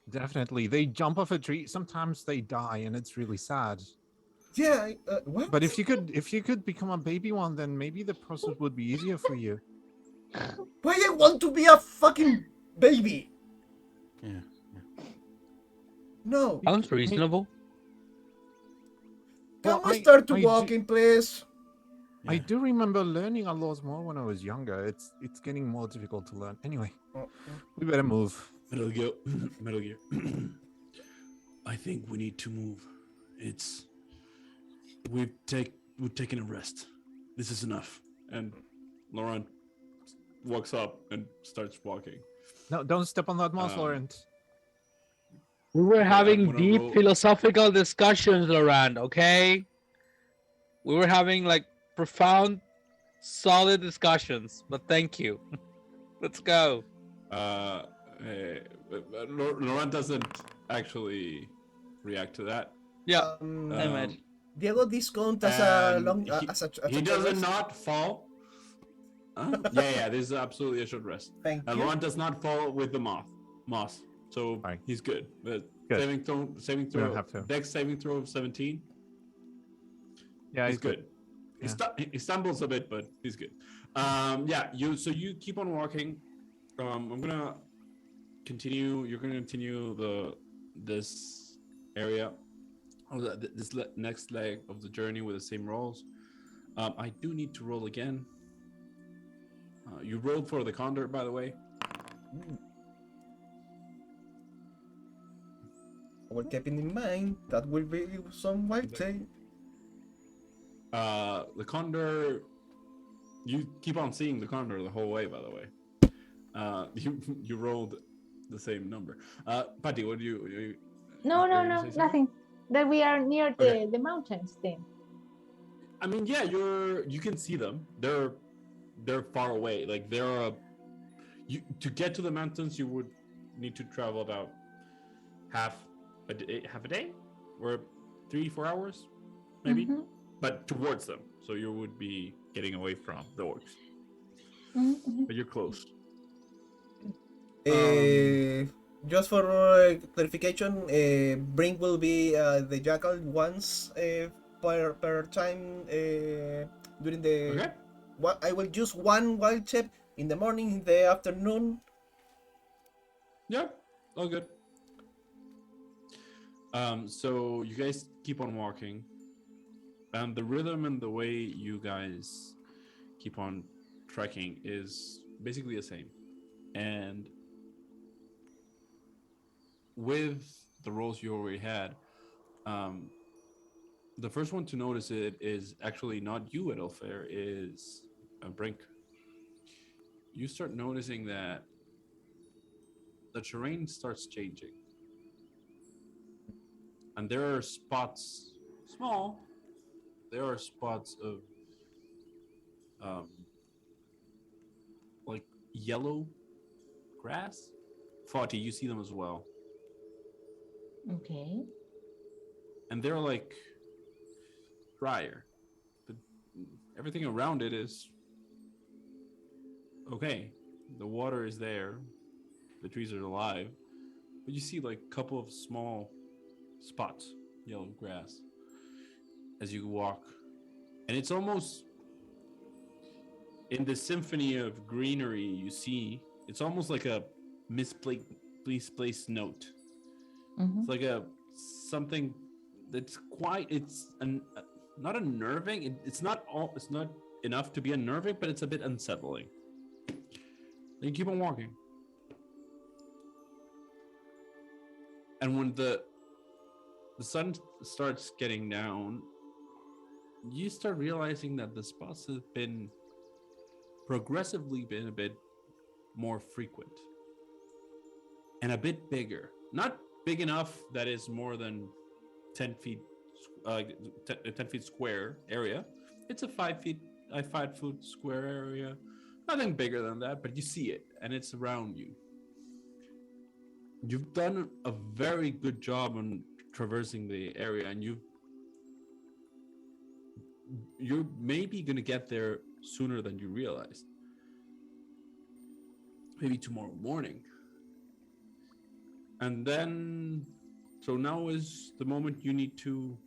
Definitely. They jump off a tree. Sometimes they die and it's really sad. Yeah, what? But if you could become a baby one, then maybe the process would be easier for you. Why I want to be a fucking baby? Yeah. No. Sounds reasonable. Can Well, we start to I do- walking, please? I do remember learning a lot more when I was younger. It's getting more difficult to learn. Anyway, we better move. Metal Gear. Metal Gear. I think we need to move. We've taken a rest. This is enough. And Laurent walks up and starts walking. No, don't step on that moss, Laurent. We were I'm having gonna deep roll- philosophical discussions, Laurent, okay? We were having like profound, solid discussions, but thank you. Let's go. Laurent doesn't actually react to that. Yeah, I Um, imagine. Diego, this count as a and long he- as a He short does rest? not fall. Yeah, this is absolutely a short rest. Thank And you. Laurent does not fall with the moss, so Fine. he's good. But Good. saving We throw, don't have to. Dex saving throw of 17. Yeah, He's good. He stumbles a bit, but he's good. Yeah, you keep on walking. I'm gonna continue. You're gonna continue this area, or next leg of the journey with the same rolls. I do need to roll again. You rolled for the condor, by the way. We're keeping in mind that will be some white tail. The condor. You keep on seeing the condor the whole way, by the way. You rolled the same number. Patty, what do you No, were no, you gonna no, say something? nothing. That we are near Okay. the mountains then. I mean, yeah, you can see them. They're far away. Like to get to the mountains, you would need to travel about half a day, or 3-4 hours, maybe. Mhm, But towards them, so you would be getting away from the orcs. mhm. But you're close. Just for clarification, Brinkk will be the jackal once per time during the. Okay. I will use one wild shape in the morning, in the afternoon. Yeah, all good. So you guys keep on walking, and the rhythm and the way you guys keep on trekking is basically the same. And with the rolls you already had, the first one to notice it is actually not you, Edelfair, is Brinkk. You start noticing that the terrain starts changing. And there are spots, small, there are spots of like yellow grass. Faawtie, you see them as well. Okay. And they're like drier. But everything around it is okay. The water is there. The trees are alive. But you see like a couple of small spots, yellow grass, as you walk. And it's almost in the symphony of greenery you see, it's almost like a misplaced note. Mhm. It's like something that's not unnerving. It's not enough to be unnerving, but it's a bit unsettling. Then you keep on walking. And when the sun starts getting down, you start realizing that the spots have progressively been a bit more frequent and a bit bigger. Not big enough that is more than 10 feet, 10 feet square area. It's a 5-foot square area. Nothing bigger than that, but you see it and it's around you. You've done a very good job on traversing the area, and you're maybe gonna get there sooner than you realize. Maybe tomorrow morning. And then, so now is the moment you need to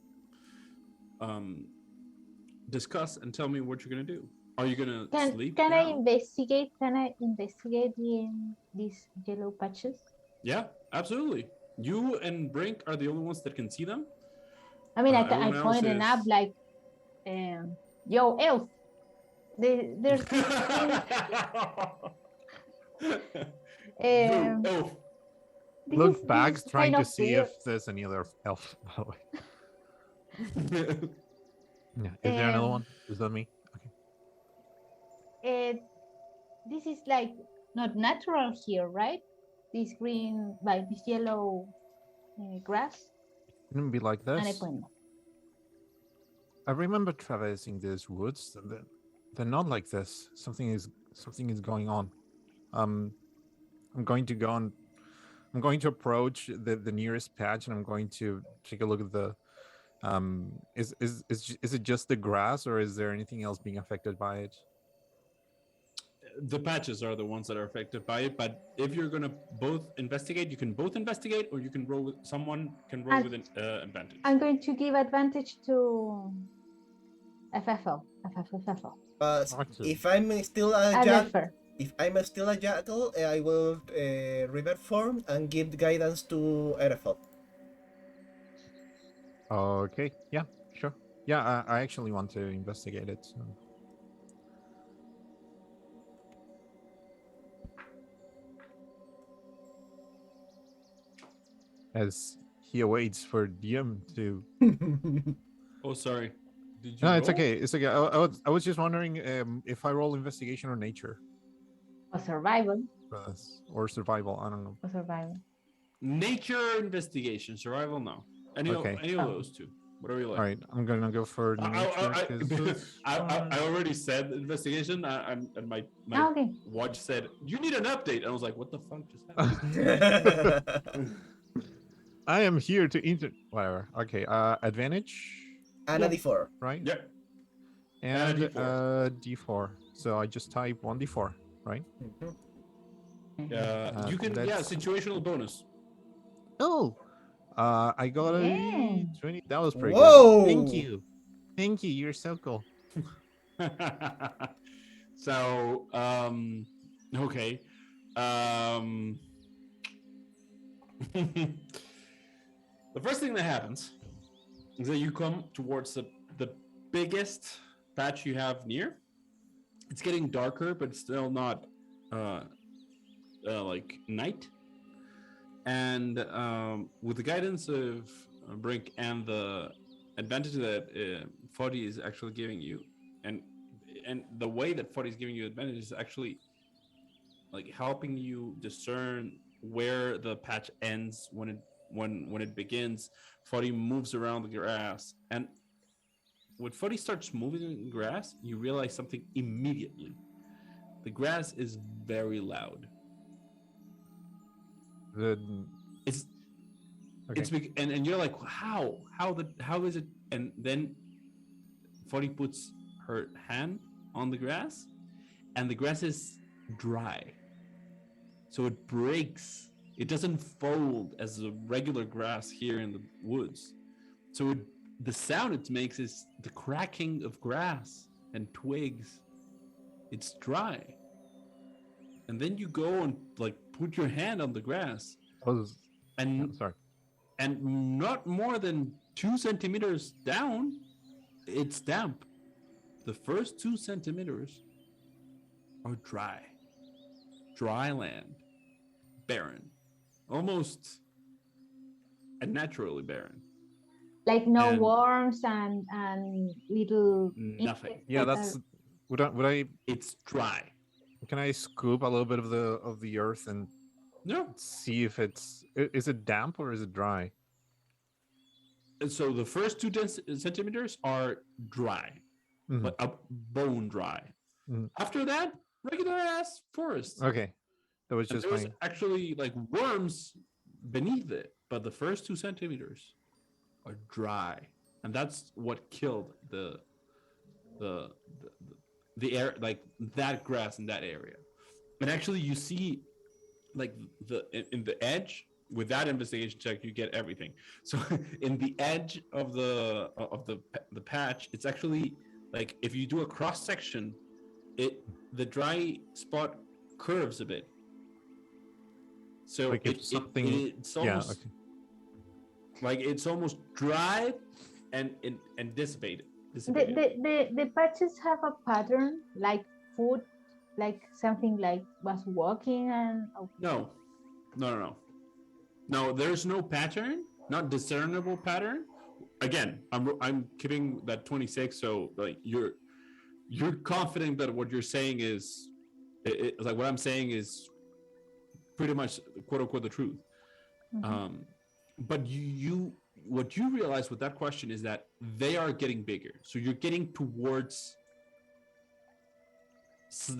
discuss and tell me what you're gonna do. Are you gonna sleep? Can now? I investigate? Can I investigate these yellow patches? Yeah, absolutely. You and Brinkk are the only ones that can see them. I mean, I Everyone else pointed up is- like, yo, elf. There's this green, Oh, Look back, this trying kind to of see weird- if there's any other elf. By the way. Yeah. Is there another one? Is that me? Okay. This is like not natural here, right? This green, like this yellow grass. Wouldn't it be like And I this. point. I remember traversing these woods, and they're not like this. Something is going on. I'm going to go on. I'm going to approach the nearest patch, and I'm going to take a look at the. Is it just the grass, or is there anything else being affected by it? the patches are the ones that are affected by it. But if you're gonna both investigate, you can both investigate, or you can roll with someone can roll with an advantage. I'm going to give advantage to FFL. But Actually. if I'm still a jackal, Adelfer. if I'm still a jackal, I will revert form and give guidance to Erefel. Okay. Yeah. Sure. Yeah. I actually want to investigate it. So. As he awaits for DM to. Oh, sorry. Did you? No, it's roll? okay. It's okay. I was just wondering if I roll investigation or nature Or survival. for this, or survival. I don't know. Or survival. Nature, investigation, survival. No, any Okay. of those two. Whatever you like. All right, I'm gonna go for nature. I, 'cause this I one- already said investigation. And my Okay. watch said you need an update. And I was like, what the fuck just happened? I am here to whatever. Okay. Advantage, And a Yes. D4. right? Yeah. And D4. D4. So I just type 1d4, right? You can that's- situational bonus. Oh, I got a Yeah. 20. That was pretty Whoa! good. Thank you. You're so cool. So okay. The first thing that happens is that you come towards the biggest patch you have near. It's getting darker, but it's still not like night. And with the guidance of Brinkk and the advantage that Fodhyx is actually giving you, and the way that Fodhyx is giving you advantage is actually like helping you discern where the patch ends when it begins. Fodhyx moves around the grass, and when Fodhyx starts moving in the grass, you realize something immediately. The grass is very loud. It's Okay. it's and you're like, how is it? And then Foddy puts her hand on the grass, and the grass is dry, so it breaks. It doesn't fold as a regular grass here in the woods. So the sound it makes is the cracking of grass and twigs. It's dry. And then you go and like put your hand on the grass, and Sorry. and not more than 2 centimeters down, it's damp. The first 2 centimeters are dry land, barren, almost unnaturally barren. Like no And- worms and little Nothing. insects Yeah, that that's. are- Would I? It's dry. Can I scoop a little bit of the earth and No. see if is it damp or is it dry? And so the first 2 centimeters are dry, Mhm. but bone dry. Mhm. After that, regular ass forest. Okay, that was And just there's my. actually like worms beneath it, but the first 2 centimeters are dry, and that's what killed the the the air, like that grass in that area. And actually, you see, like in the edge with that investigation check, you get everything. So in the edge of the patch, it's actually like if you do a cross section, the dry spot curves a bit. So Like if something, it's almost okay. like it's almost dry and dissipated. The patches have a pattern, like food, like something like was walking and. No. No, there's no pattern, not discernible pattern. Again, I'm keeping that 26, so like you're confident that what you're saying is like what I'm saying is pretty much quote unquote the truth. Mhm. But what you realize with that question is that they are getting bigger. So you're getting towards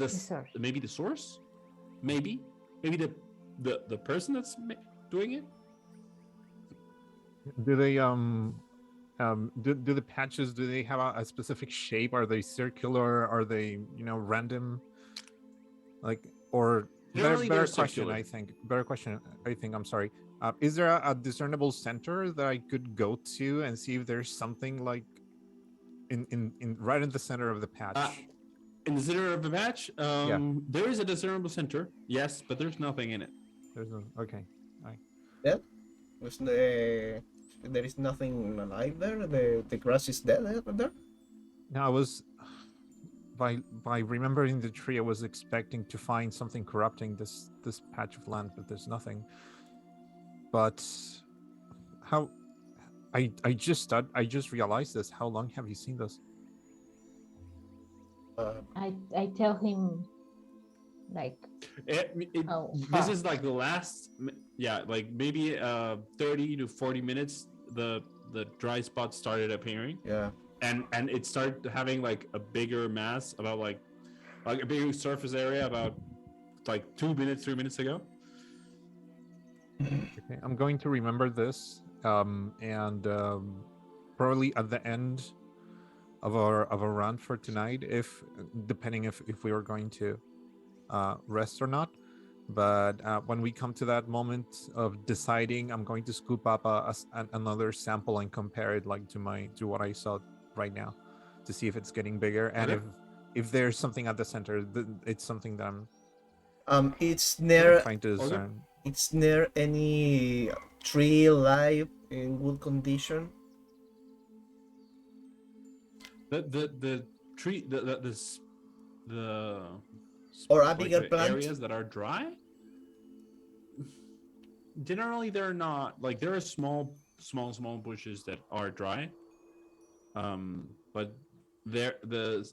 the source. maybe the source, maybe the person that's doing it. Do they do the patches, do they have a specific shape? Are they circular? Are they, random? Like, or Generally, better they're question, circular. I think, I'm sorry. Is there a discernible center that I could go to and see if there's something like in right in the center of the patch? In the center of the patch, Yeah. there is a discernible center, yes, but there's nothing in it. There's no, okay. Yeah. There is nothing alive there. The grass is dead there. No, I was by remembering the tree, I was expecting to find something corrupting this patch of land, but there's nothing. But how? I just realized this. How long have you seen this? I tell him, like, This is like the last, like maybe 30 to 40 minutes. The dry spots started appearing. Yeah. And it started having like a bigger mass, about like a bigger surface area about like 3 minutes ago. Okay, I'm going to remember this, and probably at the end of our run for tonight, depending if we are going to rest or not. But when we come to that moment of deciding, I'm going to scoop up another sample and compare it like to what I saw right now, to see if it's getting bigger, and Okay. if there's something at the center. It's something that It's I'm near. trying to discern. It's near any tree alive in good condition. The tree, Or a like bigger the plant? areas that are dry. Generally, they're not, like, there are small bushes that are dry. But the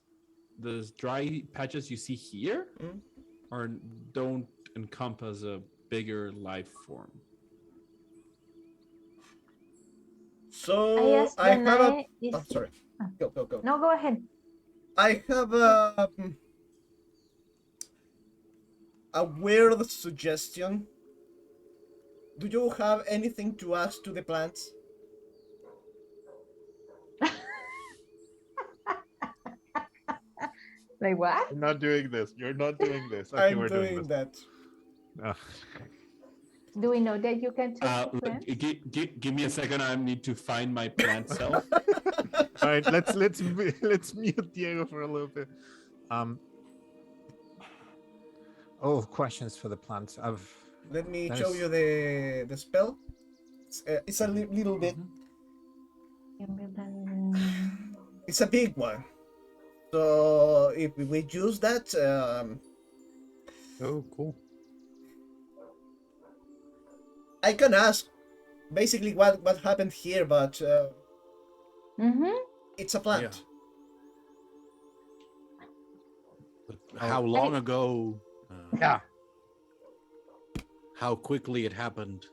dry patches you see here don't encompass a bigger life form. So asked I have a. Danáe if- Oh, sorry. Go. No, go ahead. I have a weird suggestion. Do you have anything to ask to the plants? Like what? You're not doing this. You're not doing this. Okay, I'm we're doing that. Do we know that you can talk to friends? Give me a second. I need to find my plant self. All right, let's mute Diego for a little bit. Questions for the plants. Let me That show is- you the spell. It's a little bit. It's a big one. So if we use that, Oh, cool. I can ask basically what happened here, but Mm-hmm. it's a plant. How long ago? Yeah. How quickly it happened?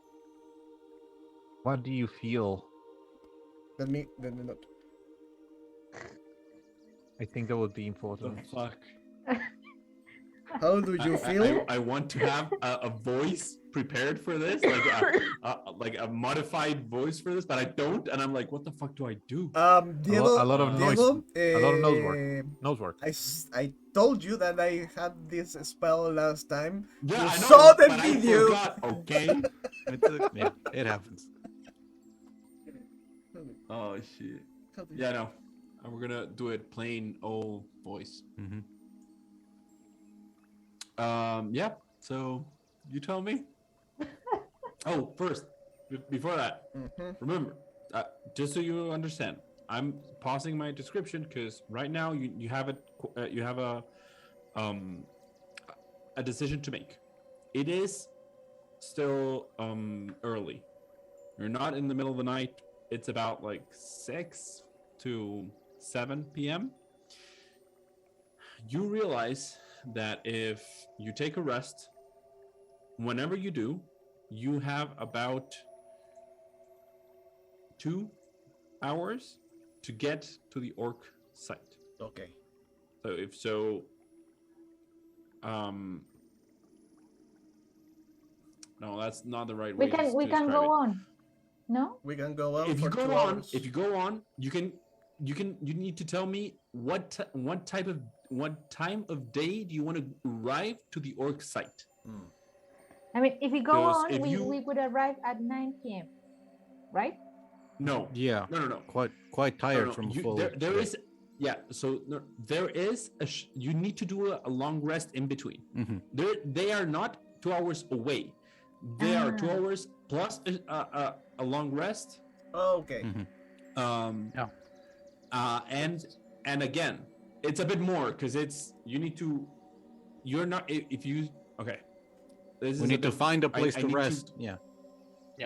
What do you feel? Let me note. I think that would be The important. fuck. How do you feel? I want to have a voice prepared for this, like a modified voice for this, but I don't, and I'm like, what the fuck do I do? Diego, a lot of noise, Diego, a lot of nose work. Nose work. I told you that I had this spell last time. Yeah, You I know, saw the but video. I forgot. Okay. Yeah, it happens. Oh shit. Yeah, no. And we're gonna do it plain old voice. Mm-hmm. Yeah. So you tell me. Oh, first, before that, remember, just so you understand, I'm pausing my description because right now you have a decision to make. It is still early. You're not in the middle of the night. It's about like 6 to 7 p.m. You realize that if you take a rest, whenever you do, you have about 2 hours to get to the orc site. Okay. So if so, no, that's not the right way. We can go on. No? We can go on If for you go 2 on, hours. if you go on, you need to tell me what time of day do you want to arrive to the orc site? I mean, if we go Because on, if we you- would arrive at 9 p.m. Right? No. Yeah. No. Quite tired No, from you- full. there is, yeah. So no, there is you need to do a long rest in between. Mm-hmm. They are not 2 hours away. They are 2 Ah. hours plus a long rest. Okay. Yeah. And again, it's a bit more because you're not if you okay. This We is need to find a I place to need rest. Yeah.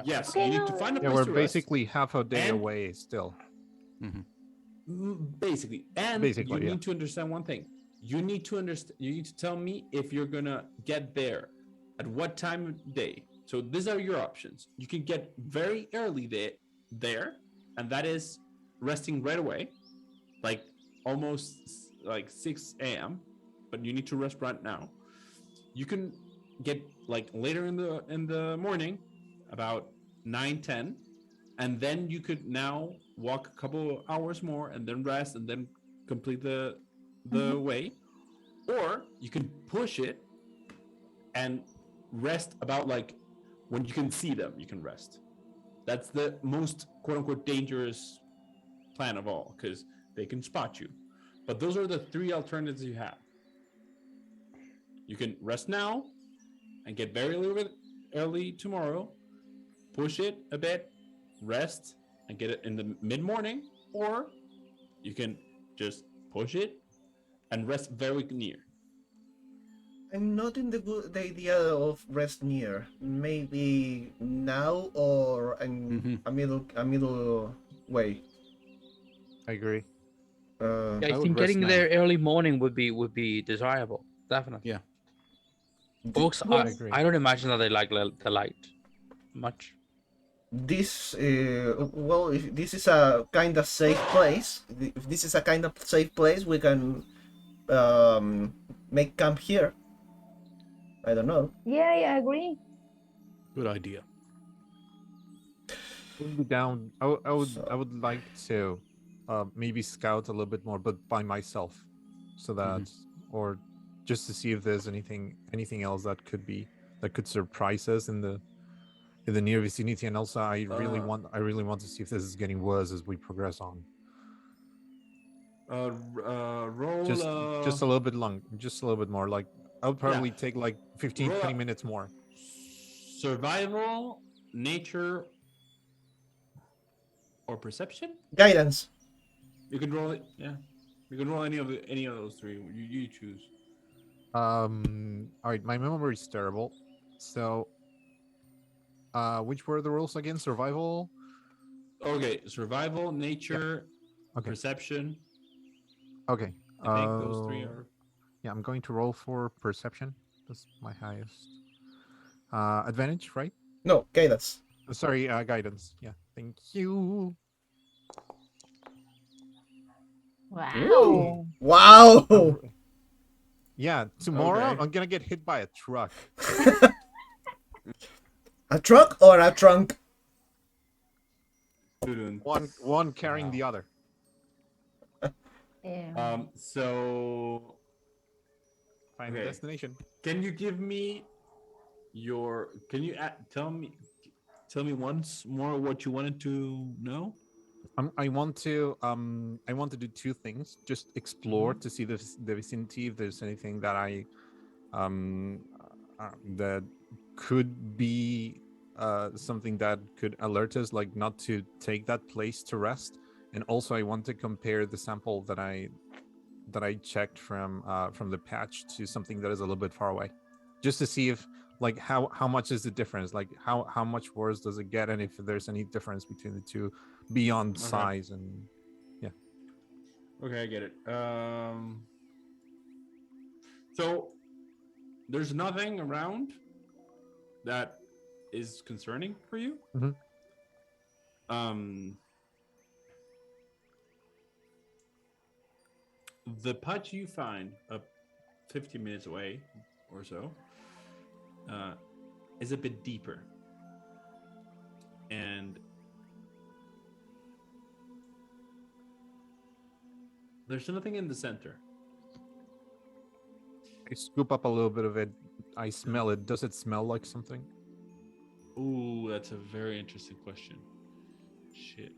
Yes, Okay, you need to no, find a Yeah, place we're to rest. basically half a day And- away still. Basically, and Basically, you yeah. need to understand one thing. You need to tell me if you're gonna get there at what time of day. So these are your options. You can get very early there, and that is resting right away, like almost like 6 a.m. But you need to rest right now. You can get like later in the morning, about 9-10, and then you could now walk a couple hours more and then rest and then complete the way, or you can push it and rest about like when you can see them, you can rest. That's the most quote unquote dangerous plan of all because they can spot you. But those are the 3 alternatives you have. You can rest now and get very early tomorrow, push it a bit, rest, and get it in the mid-morning, or you can just push it and rest very near. I'm not in the idea of rest near. Maybe now or in a middle way. I agree. Yeah, I I would think rest getting now. there early morning would be desirable. Definitely. Yeah. Folks, Yes. I agree. I don't imagine that they like the light much. This well, if this is a kind of safe place, if this is a kind of safe place, we can make camp here. I don't know. Yeah, I agree. Good idea. Would be down. I would like to maybe scout a little bit more, but by myself, so that or just to see if there's anything else that could surprise us in the near vicinity. And also, I really want to see if this is getting worse as we progress on. Roll Just a little bit long, just a little bit more. Like I would probably take like 15, Roll 20 minutes more. survival, nature, or perception. Guidance. You can roll it. Yeah, you can roll any of those 3. You choose. All right, my memory is terrible. So, which were the rules again? Survival. Okay, survival, nature, Okay. perception. Okay. I think those 3 are. Yeah, I'm going to roll for perception. That's my highest. Advantage, right? No, guidance. Sorry, guidance. Yeah, thank you. Wow. Wow. Yeah, tomorrow Okay. I'm gonna get hit by a truck. A truck or a trunk? Student. One carrying Wow. the other. So Final Okay. destination. can you give me your? Can you tell me once more what you wanted to know? I want to do two things. Just explore to see the vicinity if there's anything that I that could be something that could alert us, like not to take that place to rest. And also I want to compare the sample that I checked from the patch to something that is a little bit far away, just to see if like how much is the difference, like how much worse does it get, and if there's any difference between the two beyond Okay. size and Okay, I get it. So there's nothing around that is concerning for you. Mhm. The patch you find up 50 minutes away or so is a bit deeper, and there's nothing in the center. I scoop up a little bit of it. I smell it. Does it smell like something? Ooh, that's a very interesting question. Shit.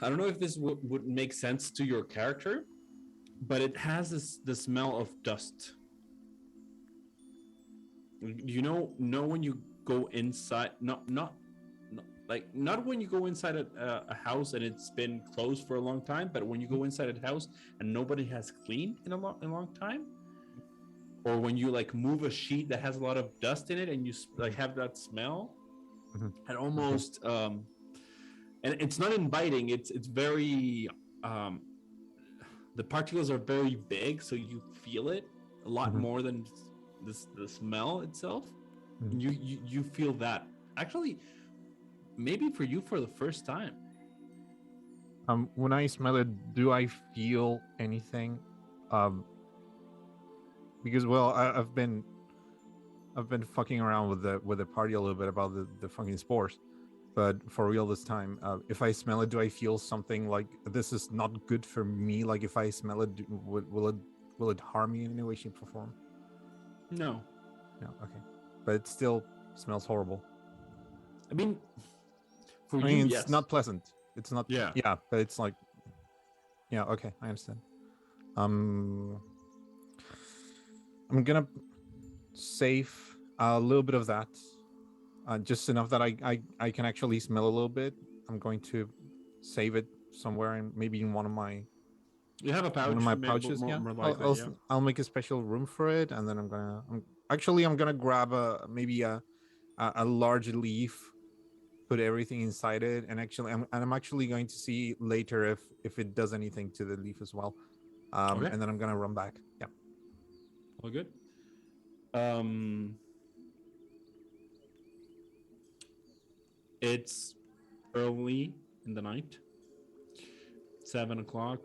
I don't know if this would make sense to your character, but it has the smell of dust. You know when you go inside, not when you go inside a house and it's been closed for a long time, but when you go inside a house and nobody has cleaned in a long time, or when you like move a sheet that has a lot of dust in it and you like have that smell, and almost and it's not inviting. It's very the particles are very big, so you feel it a lot more than the smell itself. You feel that actually maybe for you for the first time. When I smell it, do I feel anything? Because well, I've been fucking around with the party a little bit about the fucking spores, but for real this time, if I smell it, do I feel something like this is not good for me? Like if I smell it, will it harm me in any way, shape, or form? No, Okay, but it still smells horrible. I mean, for I you, mean, it's yes. not pleasant. It's not. Yeah. Yeah, but it's like. Yeah. Okay, I understand. I'm gonna save a little bit of that, just enough that I can actually smell a little bit. I'm going to save it somewhere, and maybe in one of my pouches. Yeah, more likely, yeah. I'll make a special room for it, and then I'm gonna grab maybe a large leaf, put everything inside it, and I'm actually going to see later if it does anything to the leaf as well. Okay. And then I'm gonna run back. Yeah. All good. It's early in the night, 7:00,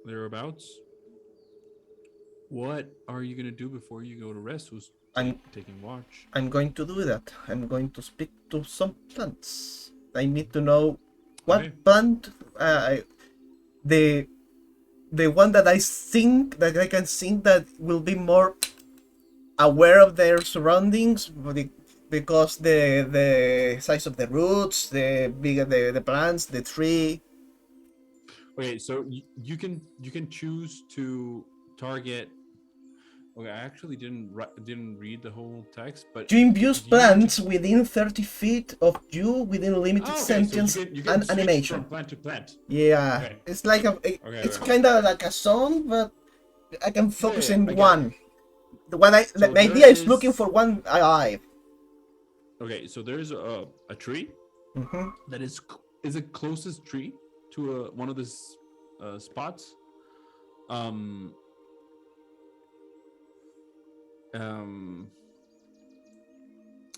thereabouts. What are you gonna do before you go to rest? Who's taking watch? I'm going to do that. I'm going to speak to some plants. I need to know what plant. The one that I think that I can think that will be more aware of their surroundings, because the size of the roots, the bigger the plants, the tree. Okay, so you can choose to target. Okay, I actually didn't read the whole text, but You imbue plants within 30 feet of you within limited sentience so you can and switch animation. from plant to plant. Yeah, Okay. it's like it's kind of like a song, but I can focus in one. The idea is looking for one alive. Okay, so there's a tree that is the closest tree to one of these spots.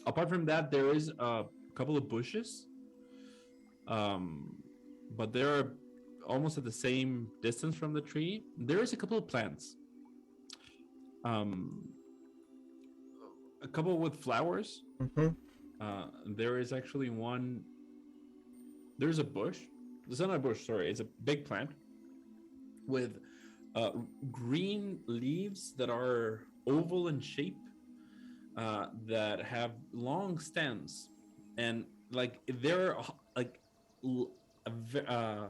Apart from that, there is a couple of bushes but they're almost at the same distance from the tree. There is a couple of plants, a couple with flowers. Mm-hmm. There is actually one. There's a bush. It's not a bush, sorry. It's a big plant with green leaves that are oval in shape, that have long stems, and like they're like a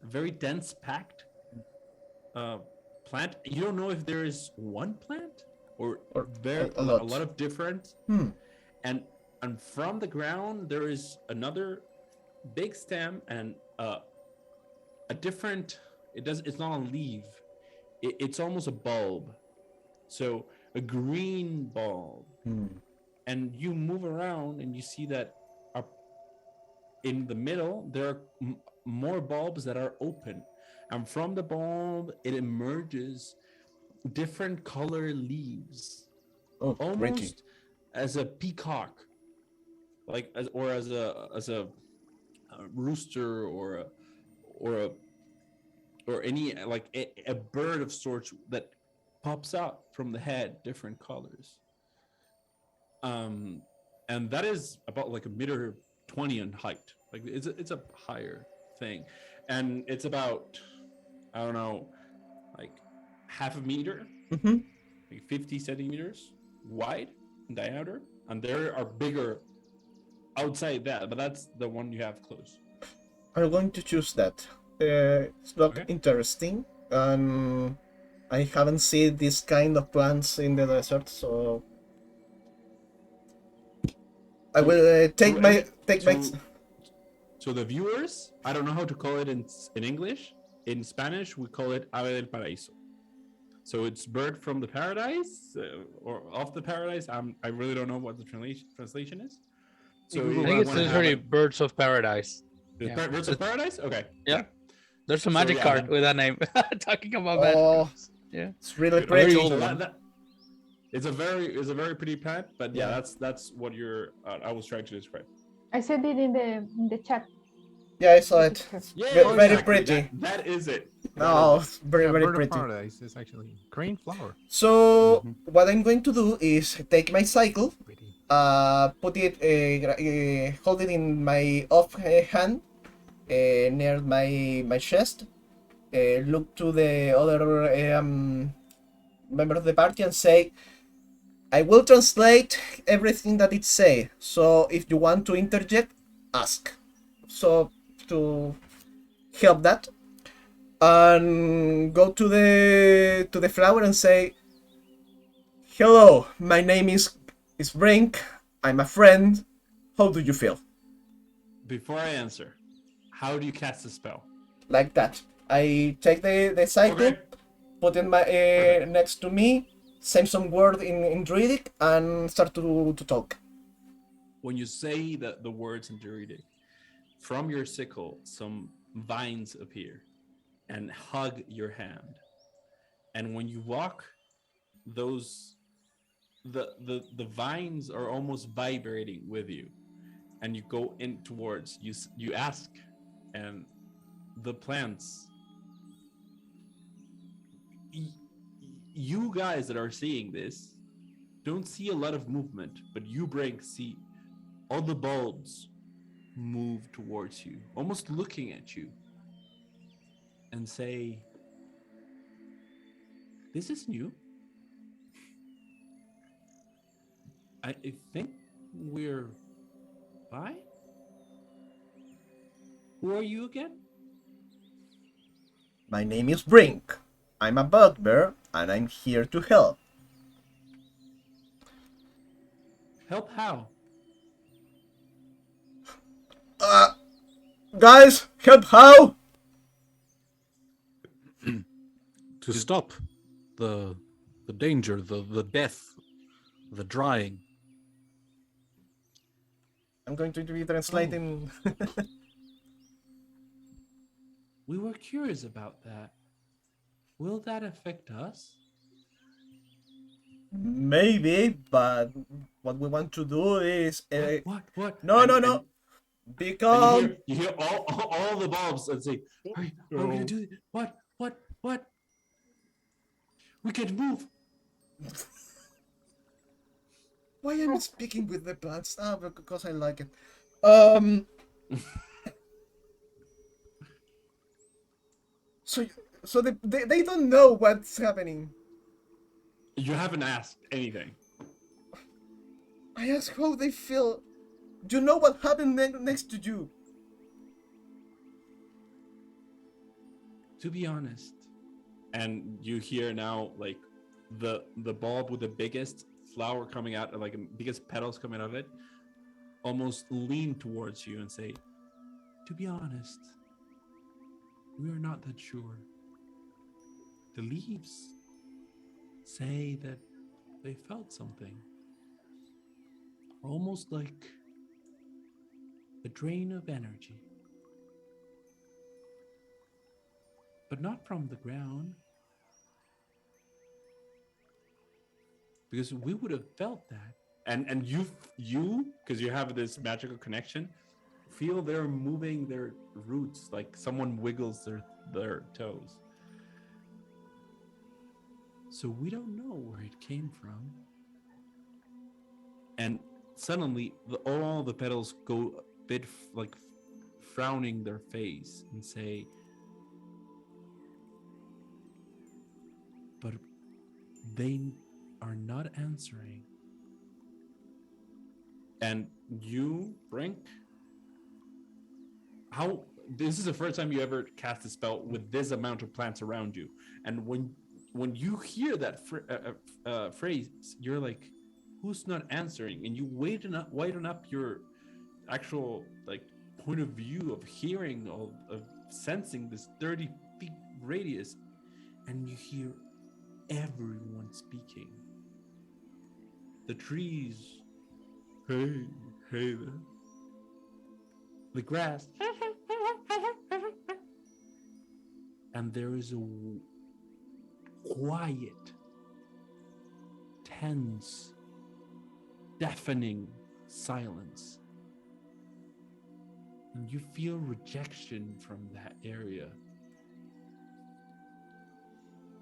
very dense packed plant. You don't know if there is one plant or a a lot. lot of different. And from the ground there is another big stem and a different. It's not a leaf. It's almost a bulb. So a green bulb. And you move around and you see that in the middle there are more bulbs that are open, and from the bulb it emerges different color leaves, Oh, pretty. almost as a peacock, like as a rooster or any like a bird of sorts that pops out from the head, different colors. And that is about like 1.20 meters in height. Like it's a higher thing, and it's about, I don't know, like half a meter, like 50 centimeters wide in diameter, and there are bigger outside that, but that's the one you have close. I'm going to choose that. It's not Okay. interesting, and I haven't seen this kind of plants in the desert, so I will take my. So the viewers, I don't know how to call it in English. In Spanish, we call it ave del paraíso. So it's bird from the paradise, or off the paradise. I really don't know what the translation is. So I think it's literally birds of paradise. Birds of paradise. Okay. Yeah. There's a magic card with that name. Talking about magic. Yeah. It's really Good. pretty. Very old one. It's a very pretty plant, but yeah, that's what I was trying to describe. I said it in the chat. Yeah, I saw it. Yeah, very exactly. pretty. That is it. No, That is it. very Bird of pretty. Paradise is actually green flower. So what I'm going to do is take my cycle, Pretty. put it, hold it in my off hand, near my chest, look to the other member of the party and say, I will translate everything that it say. So if you want to interject, ask. So to help that, and go to the flower and say, hello, my name is Brinkk. I'm a friend. How do you feel? Before I answer, how do you cast a spell? Like that. I take the cycle, Okay. put it next to me, say some word in Druidic, and start to talk. When you say the words in Druidic, from your sickle, some vines appear and hug your hand. And when you walk, the vines are almost vibrating with you. And you go in towards, you ask, and the plants, you guys that are seeing this don't see a lot of movement, but you, Brinkk, see all the bulbs move towards you, almost looking at you, and say, this is new. I think we're by? Who are you again? My name is Brinkk. I'm a bugbear, and I'm here to help. Help how? Guys, help how? To stop the danger, the death, the drying. I'm going to be translating. We were curious about that. Will that affect us? Maybe, but what we want to do is. What? No. Be And calm. you hear all the bulbs and say, "Hey, are we gonna do it? What? We can't move." Why am I speaking with the plants? Ah, because I like it. Um. So, so they don't know what's happening. You haven't asked anything. I ask how they feel. You know what happened next to you. To be honest, and you hear now like the bulb with the biggest flower coming out, like biggest petals coming out of it, almost lean towards you and say, "To be honest, we are not that sure. The leaves say that they felt something, almost like a drain of energy, but not from the ground, because we would have felt that." And you because you have this magical connection, feel they're moving their roots like someone wiggles their toes. So we don't know where it came from. And suddenly all the petals go a bit like frowning their face and say, "But they are not answering." And you, Brinkk, how this is the first time you ever cast a spell with this amount of plants around you, and when you hear that phrase, you're like, "Who's not answering?" And you widen up your actual like point of view of hearing, of sensing this 30 feet radius, and you hear everyone speaking. The trees, "Hey there." The grass, and there is a quiet, tense, deafening silence. And you feel rejection from that area.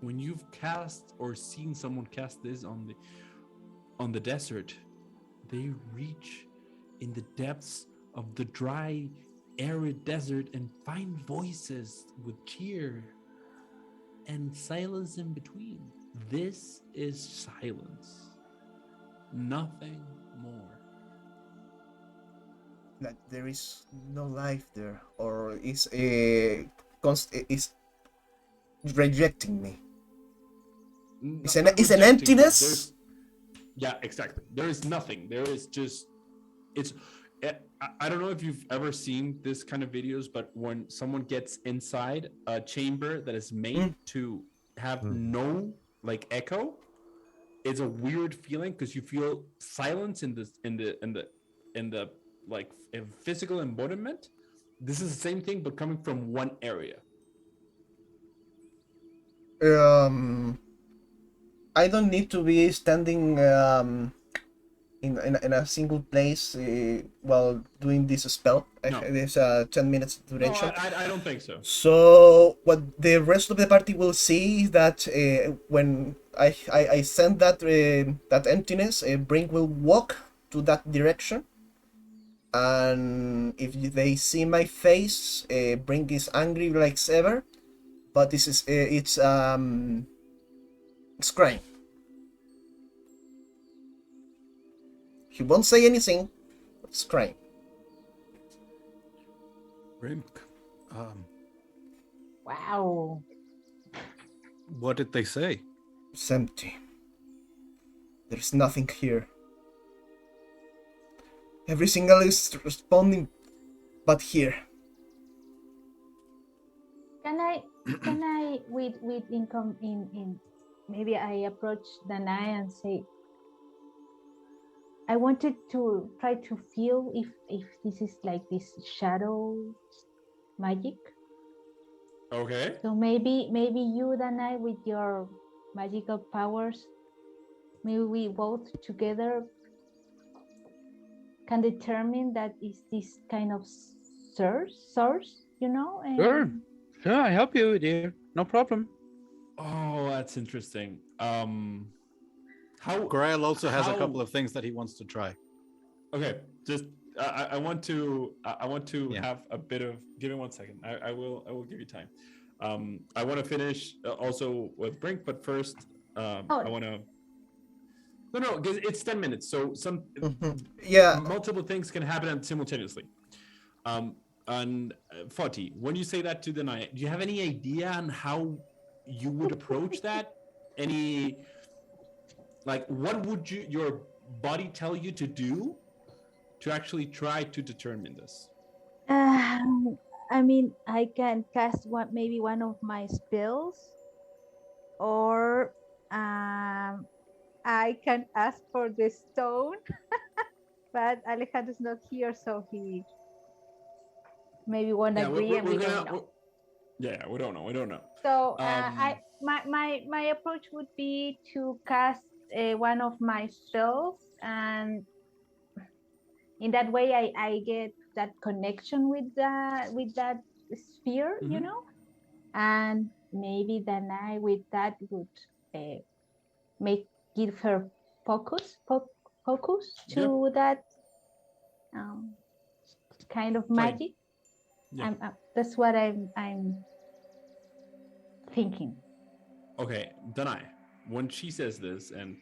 When you've cast or seen someone cast this on the desert, they reach in the depths of the dry, arid desert and find voices with cheer and silence in between. This is silence. Nothing more. Like there is no life there, or is is rejecting me. It's Not an rejecting, but emptiness. yeah, exactly. There is nothing. There is just, it's, I don't know if you've ever seen this kind of videos, but when someone gets inside a chamber that is made to have no like echo, it's a weird feeling because you feel silence in the like physical embodiment. This is the same thing, but coming from one area. I don't need to be standing in a single place while doing this spell. No. There's 10 minutes duration. No, I don't think so. So what the rest of the party will see is that when I send that that emptiness, Brinkk will walk to that direction, and if they see my face, Brinkk is angry like ever, but this is it's crying. He won't say anything, but it's crying. Brinkk, Wow. what did they say? It's empty. There's nothing here. Every single is responding, but here. Can I with income in maybe I approach Danáe and say, I wanted to try to feel if this is like this shadow magic. Okay. So maybe you, Danáe, with your magical powers, maybe we both together can determine that is this kind of source, you know? Sure. Sure, I help you, dear. No problem. Oh, that's interesting. How Grael also has a how- couple of things that he wants to try. Okay, just I want to Yeah. have a bit of. Give me 1 second. I will give you time. I want to finish also with Brinkk, but first I want to. No, because it's 10 minutes, so some Yeah. multiple things can happen simultaneously. And Faawtie, when you say that to Danáe, do you have any idea on how you would approach that? Any like what would your body tell you to do to actually try to determine this? I mean, I can cast maybe one of my spells, or I can ask for the stone, but Alejandro's not here, so he maybe won't agree, and we don't know. Yeah, we don't know. We don't know. So my approach would be to cast one of my spells, and in that way I get that connection with that sphere, you know, and maybe Danáe with that would give her focus to that kind of magic. Yeah. That's what I'm thinking. Okay, Danáe, when she says this and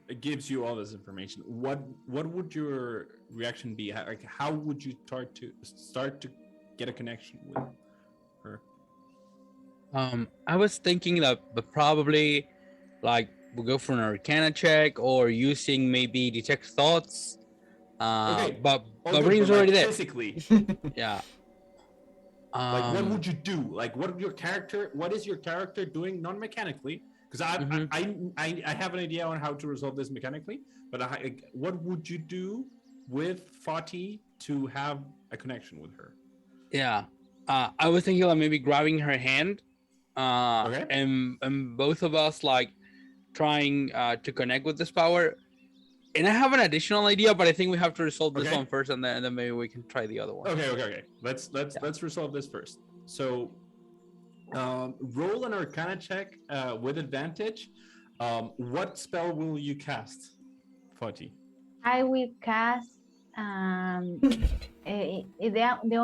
it gives you all this information, what would your reaction be? How would you start to get a connection with her? I was thinking that probably like we'll go for an Arcana check or using maybe detect thoughts. Okay, but good, Brink's but, already there. Physically, Yeah. like what would you do? Like what is your character doing non-mechanically? Because I have an idea on how to resolve this mechanically, but what would you do with Faawtie to have a connection with her? Yeah. I was thinking like maybe grabbing her hand, Okay. and both of us like trying to connect with this power. And I have an additional idea, but I think we have to resolve this one first, and then maybe we can try the other one. Okay. Let's resolve this first. So, roll an Arcana check with advantage. What spell will you cast, Faawtie? I will cast the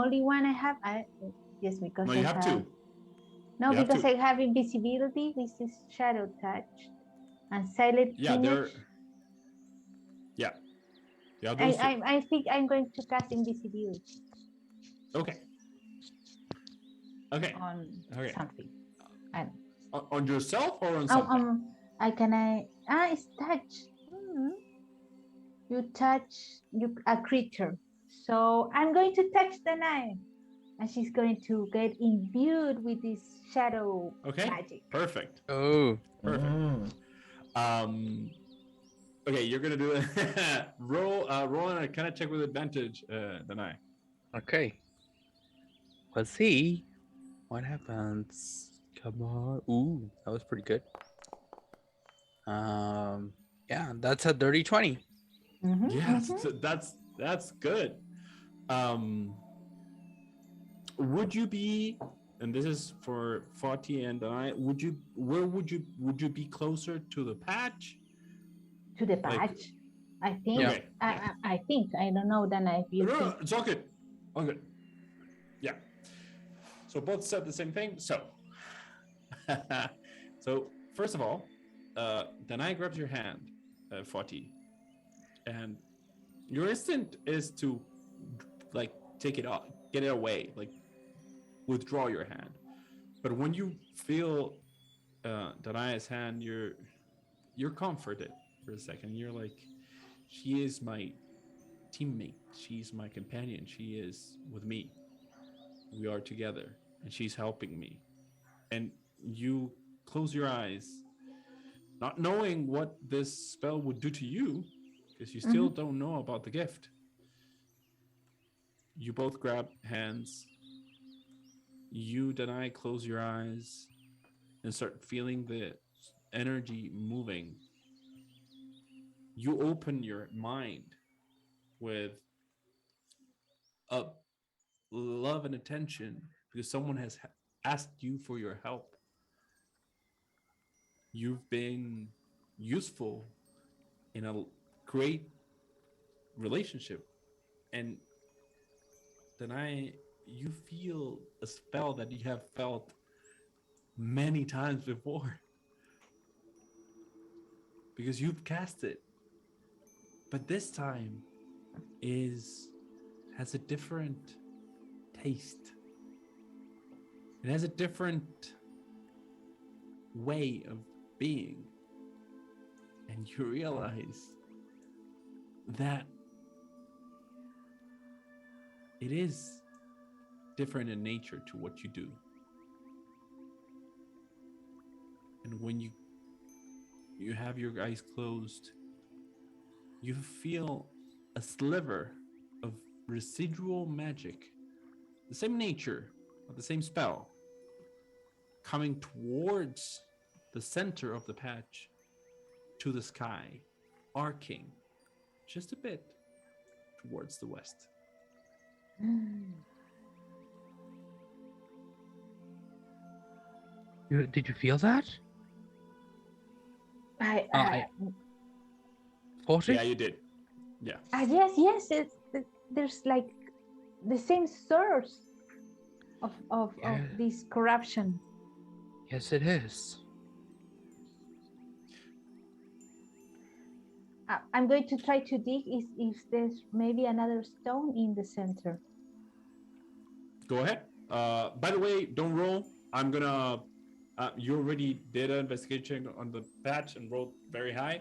only one I have. Yes, because No, you have two. No, You have because two. I have invisibility. This is shadow touch and silent image. Yeah. I think I'm going to cast invisibility. Okay. On something. On yourself or on something? It's touch. You touch a creature. So I'm going to touch Danáe, and she's going to get imbued with this shadow magic. Perfect. Oh, perfect. Okay, you're gonna do a roll an Arcana check with advantage, Danáe. Okay. Let's see what happens. Come on. Ooh, that was pretty good. Yeah, that's a dirty 20. That's good. Would you be, and this is for Faawtie and I, would you be closer to the patch? To the patch? I think. Okay. I think. I don't know. Danáe, if you think. No, it's all good. All good. Yeah. So both said the same thing. So, first of all, Danáe grabs your hand, Faawtie, and your instinct is to like take it off, get it away, like withdraw your hand. But when you feel Danáe's hand, you're comforted for a second. You're like, she is my teammate. She's my companion. She is with me. We are together, and she's helping me. And you close your eyes, not knowing what this spell would do to you, because you still don't know about the gift. You both grab hands. You, Danáe, close your eyes and start feeling the energy moving. You open your mind with love and attention because someone has asked you for your help. You've been useful in a great relationship, and Danáe, you feel a spell that you have felt many times before because you've cast it, but this time has a different taste. It has a different way of being, and you realize that it is different in nature to what you do. And when you have your eyes closed, you feel a sliver of residual magic, the same nature of the same spell, coming towards the center of the patch to the sky, arcing just a bit towards the west. Did you feel that? Faawtie? Yeah, you did. Yeah. Yes. There's like the same source of this corruption. Yes, it is. I'm going to try to dig if there's maybe another stone in the center. Go ahead. By the way, don't roll. I'm gonna. You already did an investigation on the patch and rolled very high.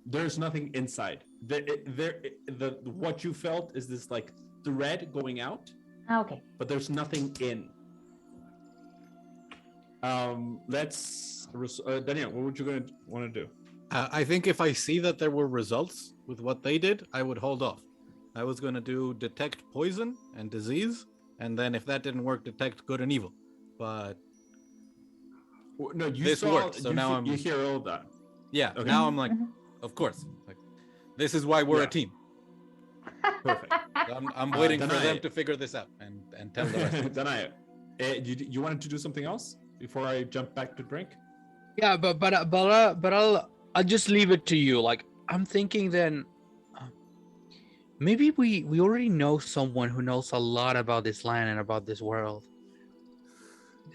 There's nothing inside. What you felt is this like thread going out. Okay. But there's nothing in. Let's. Danáe, what would you gonna want to do? I think if I see that there were results with what they did, I would hold off. I was going to do detect poison and disease, and then if that didn't work, detect good and evil. But no, you this saw. worked, so now you hear all that. Yeah, Okay. now I'm like, of course. Like, this is why we're a team. Perfect. I'm waiting for them Danáe. to figure this out and tell the rest. Danáe, you wanted to do something else before I jump back to Brinkk? Yeah, but I'll just leave it to you. Like, I'm thinking then, maybe we already know someone who knows a lot about this land and about this world,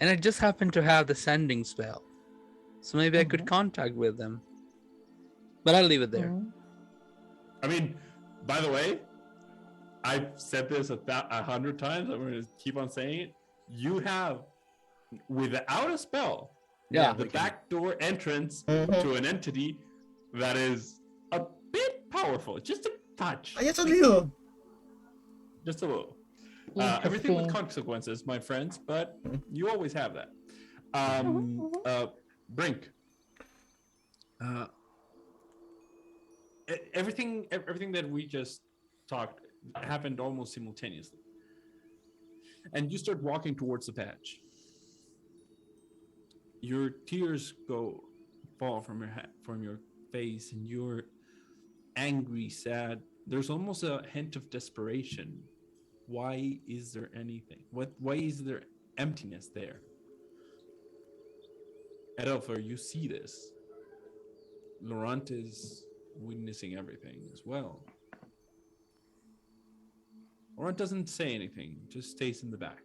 and I just happen to have the sending spell, so maybe I could contact with them. But I'll leave it there. I mean, by the way, I've said this 100 times. I'm going to keep on saying it. You have, without a spell, the backdoor entrance to an entity that is a bit powerful. Just a touch. Just a little. Just a little. Everything with consequences, my friends, but you always have that. Brinkk. Everything that we just talked happened almost simultaneously. And you start walking towards the patch. Your tears fall from your face, and you're angry, sad. There's almost a hint of desperation. Why is there anything? Why is there emptiness there? Edelfer, you see this. Laurent is witnessing everything as well. Laurent doesn't say anything, just stays in the back.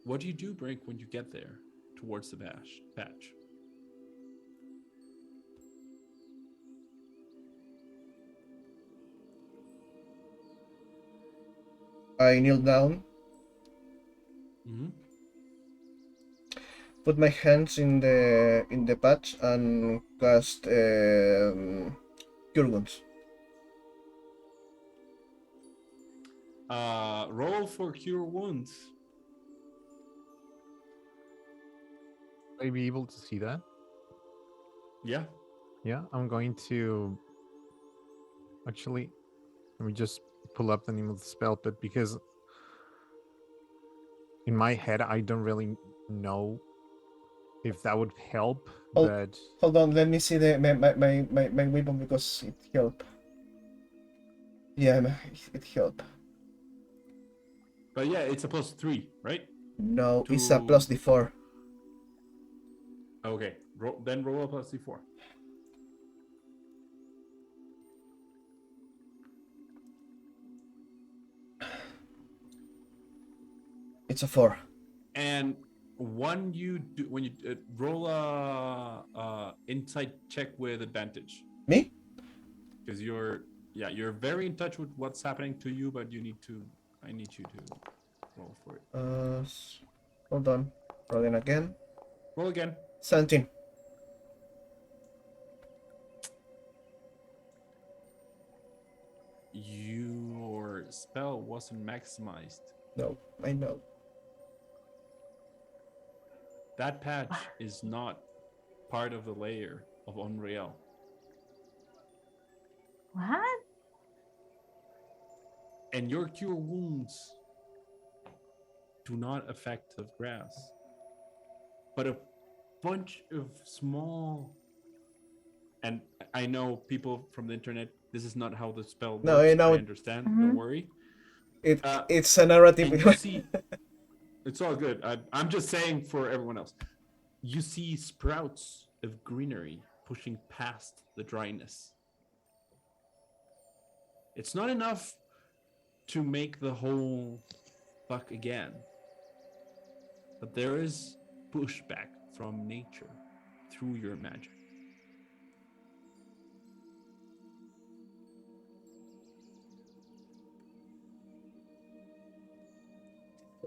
What do you do, Brinkk, when you get there towards the patch? I kneel down. Put my hands in the patch and cast Cure Wounds. Roll for Cure Wounds. Are you be able to see that? Yeah. Yeah, I'm going to actually let me just pull up the name of the spell, but because in my head I don't really know if that would help. But hold on, let me see my weapon because it helped. Yeah, it helped. But yeah, it's a +3, right? No, it's a To- plus D4. Okay, then roll a +d4. It's a 4. And when you roll a insight check with advantage, Me? because you're very in touch with what's happening to you, but I need you to roll for it. Hold on. Rolling again. Roll again. 17. Your spell wasn't maximized. No, I know. That patch is not part of the layer of Unreal. What? And your cure wounds do not affect the grass. But a bunch of small, and I know people from the internet, this is not how the spell works. No, I know. I understand. Don't worry. It's a narrative. And you see, it's all good. I'm just saying for everyone else. You see sprouts of greenery pushing past the dryness. It's not enough to make the whole buck again. But there is pushback from nature through your magic.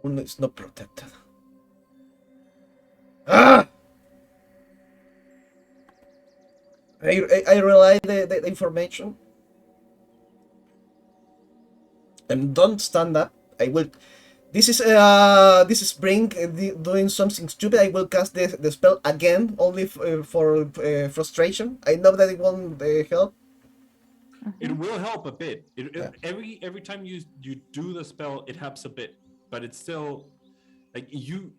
It's not protected. Ah! I relay the information. And don't stand up. I will. This is Brinkk doing something stupid. I will cast the spell again, only for frustration. I know that it won't help. It will help a bit. Every time you do the spell, it helps a bit, but it's still like you.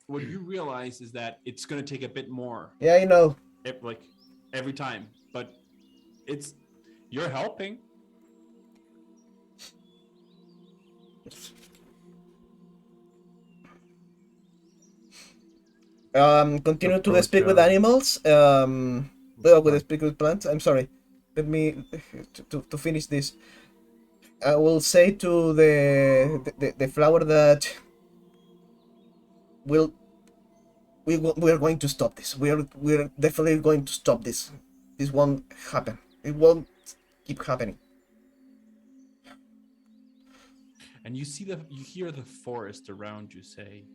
What you realize is that it's going to take a bit more. Yeah, I know. Like every time, but you're helping. Continue to speak with animals. With speak with plants. I'm sorry. Let me to finish this. I will say to the flower that we are going to stop this. We're definitely going to stop this. This won't happen. It won't keep happening. And you hear the forest around you say,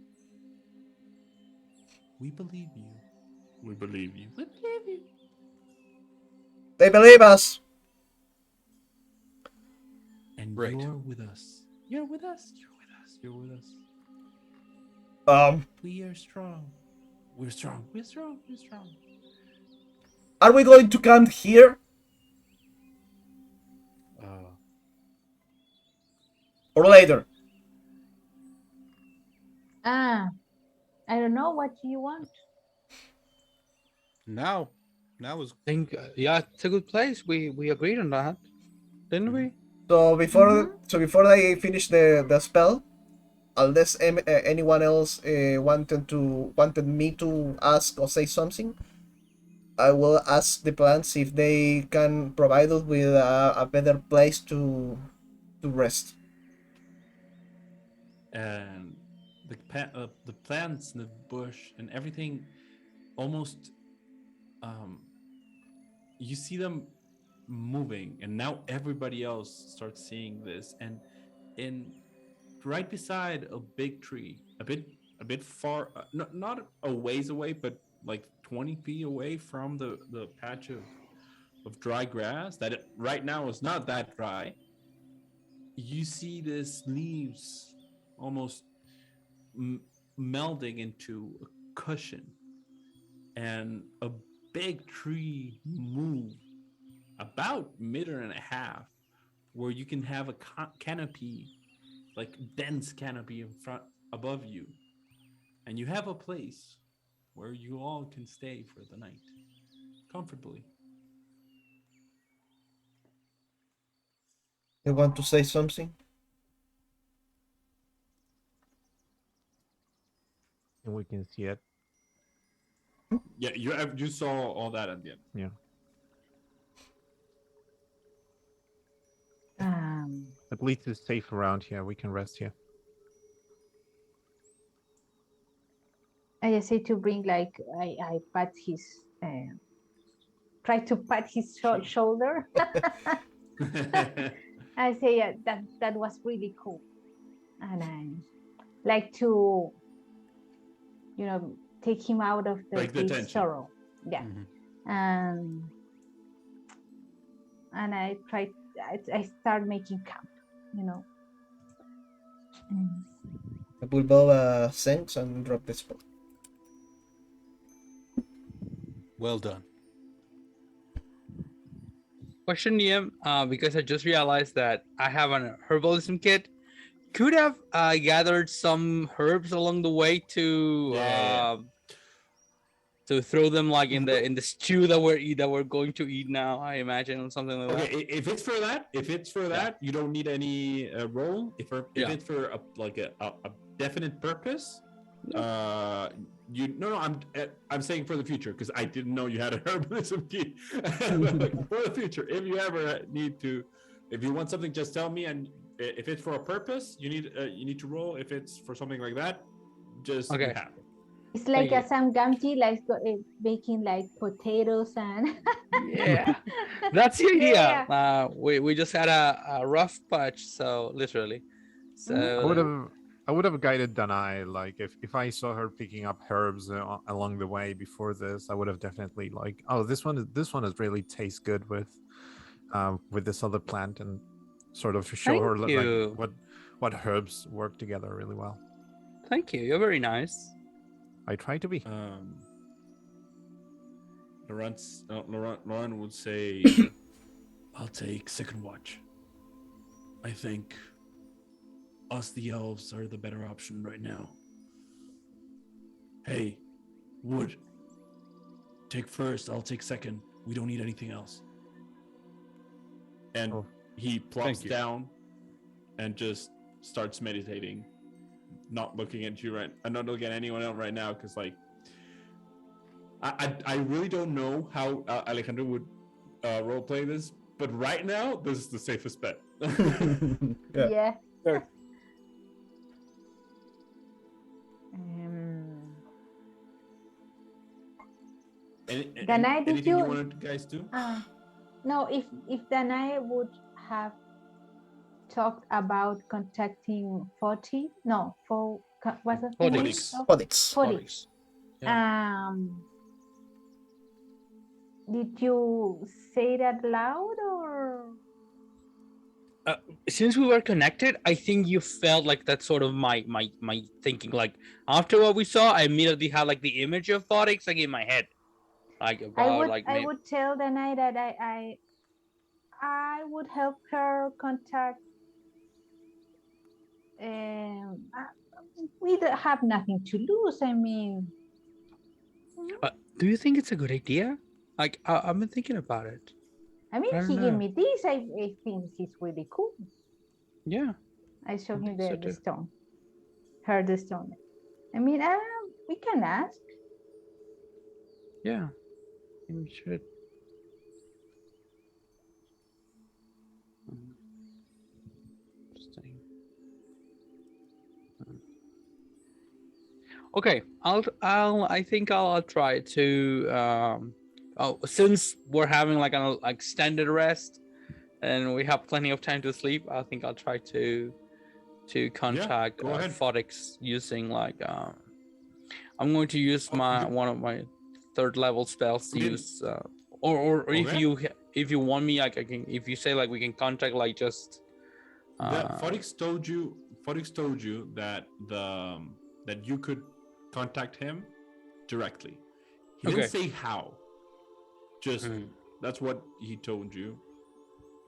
"We believe you. We believe you. We believe you." They believe us. And Right. you're with us. You're with us. You're with us. You're with us. We are strong. We're strong. We're strong. We're strong. Are we going to camp here or later? I don't know. What do you want? Now is I think, yeah, it's a good place. We agreed on that, didn't we? So before I finish the spell, unless anyone else wanted me to ask or say something, I will ask the plants if they can provide us with a better place to rest. And the plants and the bush and everything almost you see them moving, and now everybody else starts seeing this, and in right beside a big tree, a bit far, not a ways away, but like 20 feet away from the patch of dry grass that right now is not that dry. You see this leaves almost melding into a cushion, and a big tree move about 1.5 meters, where you can have a canopy, like dense canopy in front above you, and you have a place where you all can stay for the night comfortably. You want to say something? And we can see it. Yeah, you saw all that at the end. Yeah. At least it's safe around here. We can rest here. I just say to bring like I pat his try to pat his shoulder. I say that was really cool, and I like to take him out of Break the his tension. sorrow. Yeah. Mhm. And I start making camp, Mm. Bulbova thanks and drop the spell. Well done. Question, Liam, because I just realized that I have an herbalism kit. Could have gathered some herbs along the way to throw them like in the stew that we're going to eat now. I imagine, or something like that. Okay, if it's for that, you don't need any roll. If it's for a definite purpose, I'm saying for the future because I didn't know you had a herbalism key. For the future, if you ever need to, if you want something, just tell me. And if it's for a purpose, you need to roll. If it's for something like that, just Okay. you have it. It's like Sam Gamgee, like baking like potatoes and. Yeah, that's the idea. Yeah. We just had a rough patch, so literally. So I would have guided Danáe. Like if I saw her picking up herbs along the way before this, I would have definitely like, oh, this one is really tastes good with this other plant, and sort of show Thank her you. like what herbs work together really well. Thank you. You're very nice. I try to be. Laurent would say, I'll take second watch. I think us, the elves, are the better option right now. Hey, Wood, take first, I'll take second. We don't need anything else. And he plops down and just starts meditating, not looking at you I'm not looking at anyone else right now because I really don't know how Alejandro would roleplay this, but right now this is the safest bet. Yeah. Sure. Danáe, did anything you want guys do? No, if Danáe would have talked about contacting Faawtie, no, what's the Fodhyx. Fodhyx. Did you say that loud or? Since we were connected, I think you felt like that's sort of my thinking. Like after what we saw, I immediately had like the image of Fodhyx like in my head. Like about I would tell Danáe that I would help her contact. We don't have nothing to lose. I mean, do you think it's a good idea? Like I've been thinking about it. I mean, he gave me this. I think he's really cool. Yeah. I showed him so the stone. Her the stone. I mean, we can ask. Yeah. We should. Interesting. Okay, I think I'll try to since we're having like an extended rest and we have plenty of time to sleep, I think I'll try to contact Fodhyx using like I'm going to use one of my third level spells to use or if you want me, like I can, if you say like we can contact like just Fodhyx told you that that you could contact him directly. He didn't say how. Just that's what he told you.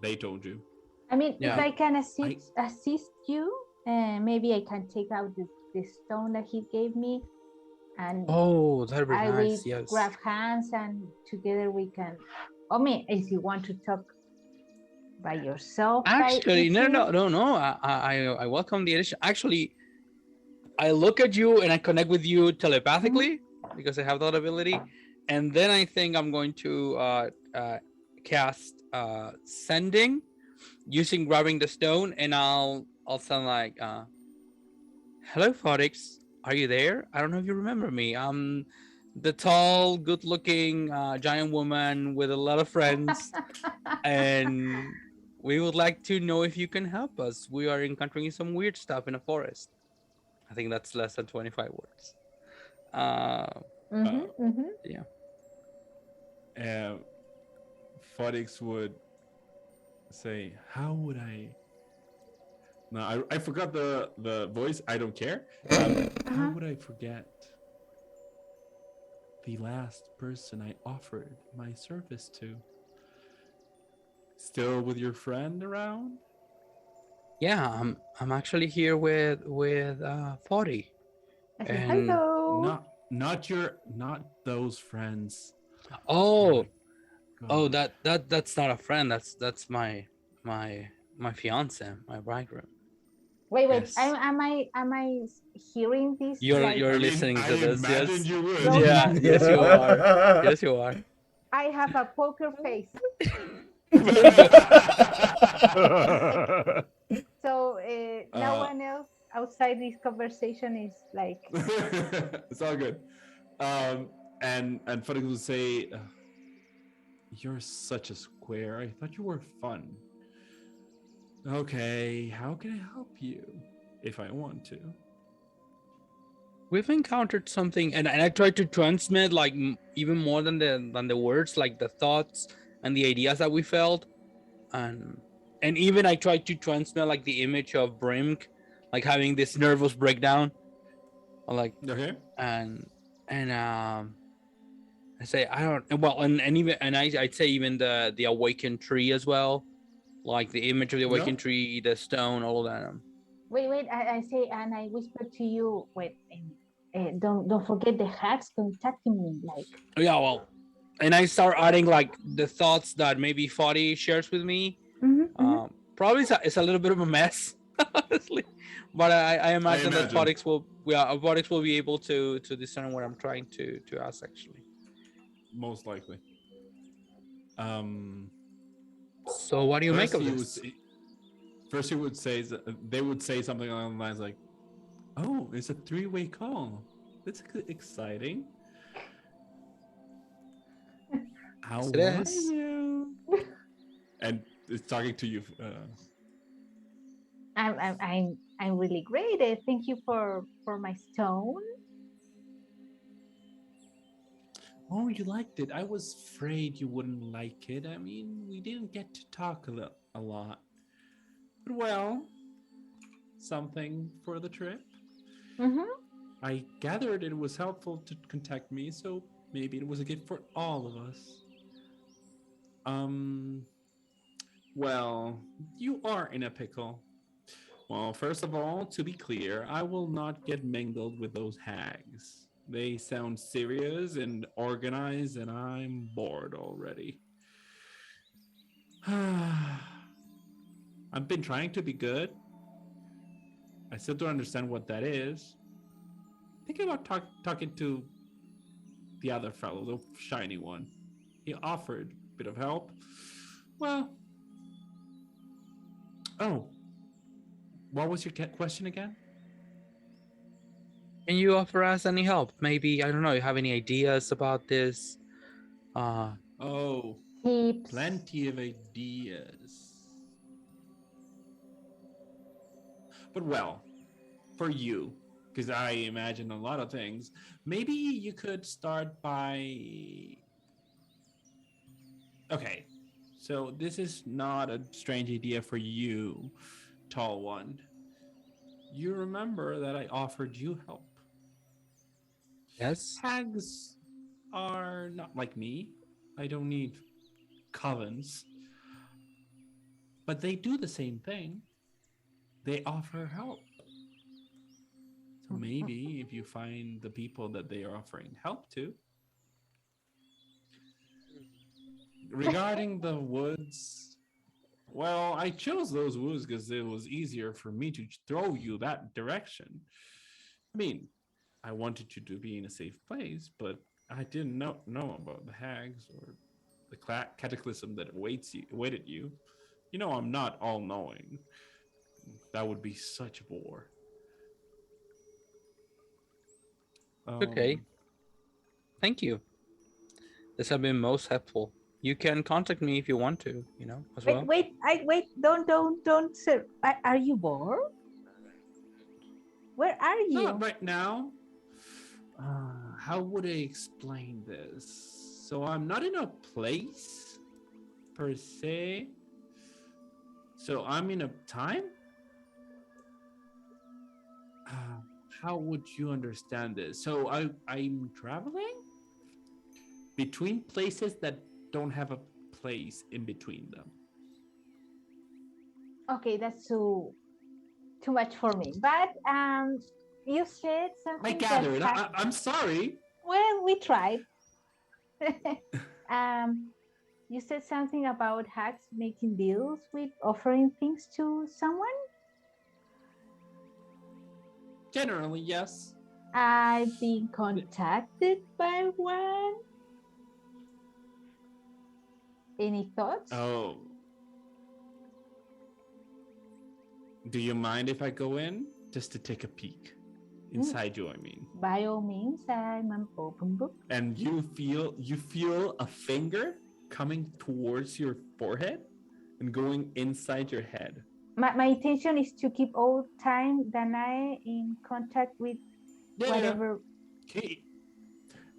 They told you. I mean, if I can assist you, maybe I can take out the stone that he gave me, and that'd be nice. Will grab hands, and together we can. I mean, if you want to talk by yourself. Actually, by no. I welcome the addition. Actually, I look at you and I connect with you telepathically because I have that ability, and then I think I'm going to cast sending using grabbing the stone, and I'll sound like, "Hello, Fodhyx. Are you there? I don't know if you remember me. I'm the tall, good-looking giant woman with a lot of friends, and we would like to know if you can help us. We are encountering some weird stuff in a forest." I think that's less than 25 words. Yeah. Fodhyx would say, "How would I?" No, I forgot the voice. I don't care. How would I forget the last person I offered my service to? Still with your friend around? Yeah, I'm actually here with Faawtie. I say, And hello. Not those friends. oh, God. that's not a friend. That's my fiance, my bridegroom. Wait. Yes. Am I hearing this? You're like, you're I mean, listening I to this, imagined yes? you would. No, Yeah, yes you are. Yes you are. I have a poker face. So no one else outside this conversation is like. It's all good. And Foddyx would say, "You're such a square. I thought you were fun. Okay, how can I help you if I want to?" We've encountered something, and I tried to transmit like even more than the words, like the thoughts and the ideas that we felt, and even I tried to transmit like the image of Brinkk, like having this nervous breakdown, or like Okay. and I say I don't well, and even and I'd say even the awakened tree as well, like the image of the awakened tree, the stone, all of that. Wait. I say, and I whisper to you. Wait. Don't forget the hacks contacting me. Like. Yeah, well, and I start adding like the thoughts that maybe Faawtie shares with me. Probably it's a little bit of a mess, honestly, but I imagine that Fodhyx will be able to discern what I'm trying to ask, actually. Most likely. So what do you make of this? First, he would say they would say something along the lines like, "Oh, it's a three-way call. That's exciting. How are you?" And it's talking to you. I'm really great. Thank you for my stone. Oh, you liked it. I was afraid you wouldn't like it. I mean, we didn't get to talk a lot. But well, something for the trip. I gathered it was helpful to contact me, so maybe it was a gift for all of us. Well, you are in a pickle. Well, first of all, to be clear, I will not get mingled with those hags. They sound serious and organized, and I'm bored already. I've been trying to be good. I still don't understand what that is. Think about talking to the other fellow, the shiny one. He offered a bit of help. Well, what was your question again? Can you offer us any help? Maybe, I don't know, you have any ideas about this? Tips. Plenty of ideas. But well, for you, because I imagine a lot of things, maybe you could start by... Okay, so this is not a strange idea for you, tall one. You remember that I offered you help. Yes. Hags are not like me. I don't need covens. But they do the same thing. They offer help. So maybe if you find the people that they are offering help to. Regarding the woods, Well, I chose those wounds because it was easier for me to throw you that direction. I mean, I wanted you to be in a safe place, but I didn't know about the hags or the cataclysm that awaited you. You know, I'm not all-knowing. That would be such a bore. Okay. Thank you. This has been most helpful. You can contact me if you want to, as well. Wait, don't, sir. Are you bored? Where are you? Not right now. How would I explain this? So I'm not in a place, per se. So I'm in a time? How would you understand this? So I'm traveling between places that don't have a place in between them. Okay, that's too much for me. But you said something. I gathered. I'm sorry. Well, we tried. You said something about hacks making deals with offering things to someone. Generally, yes. I've been contacted by one. Any thoughts? Oh. Do you mind if I go in? Just to take a peek. Inside you, I mean. By all means, I'm an open book. And you feel a finger coming towards your forehead and going inside your head. My intention is to keep all time Danáe in contact with whatever. Okay.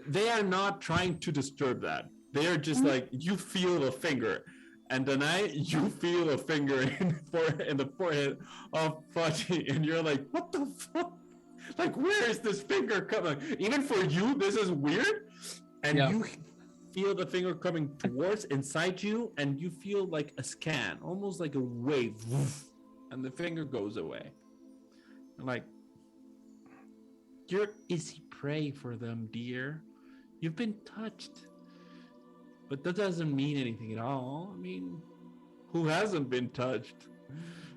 They are not trying to disturb that. They are just like, you feel a finger. And Danáe, you feel a finger in the forehead of Faawtie, and you're like, what the fuck? Like, where is this finger coming? Even for you, this is weird. And you feel the finger coming towards inside you, and you feel like a scan, almost like a wave, and the finger goes away. Like, you're easy prey for them, dear. You've been touched. But that doesn't mean anything at all. I mean, who hasn't been touched?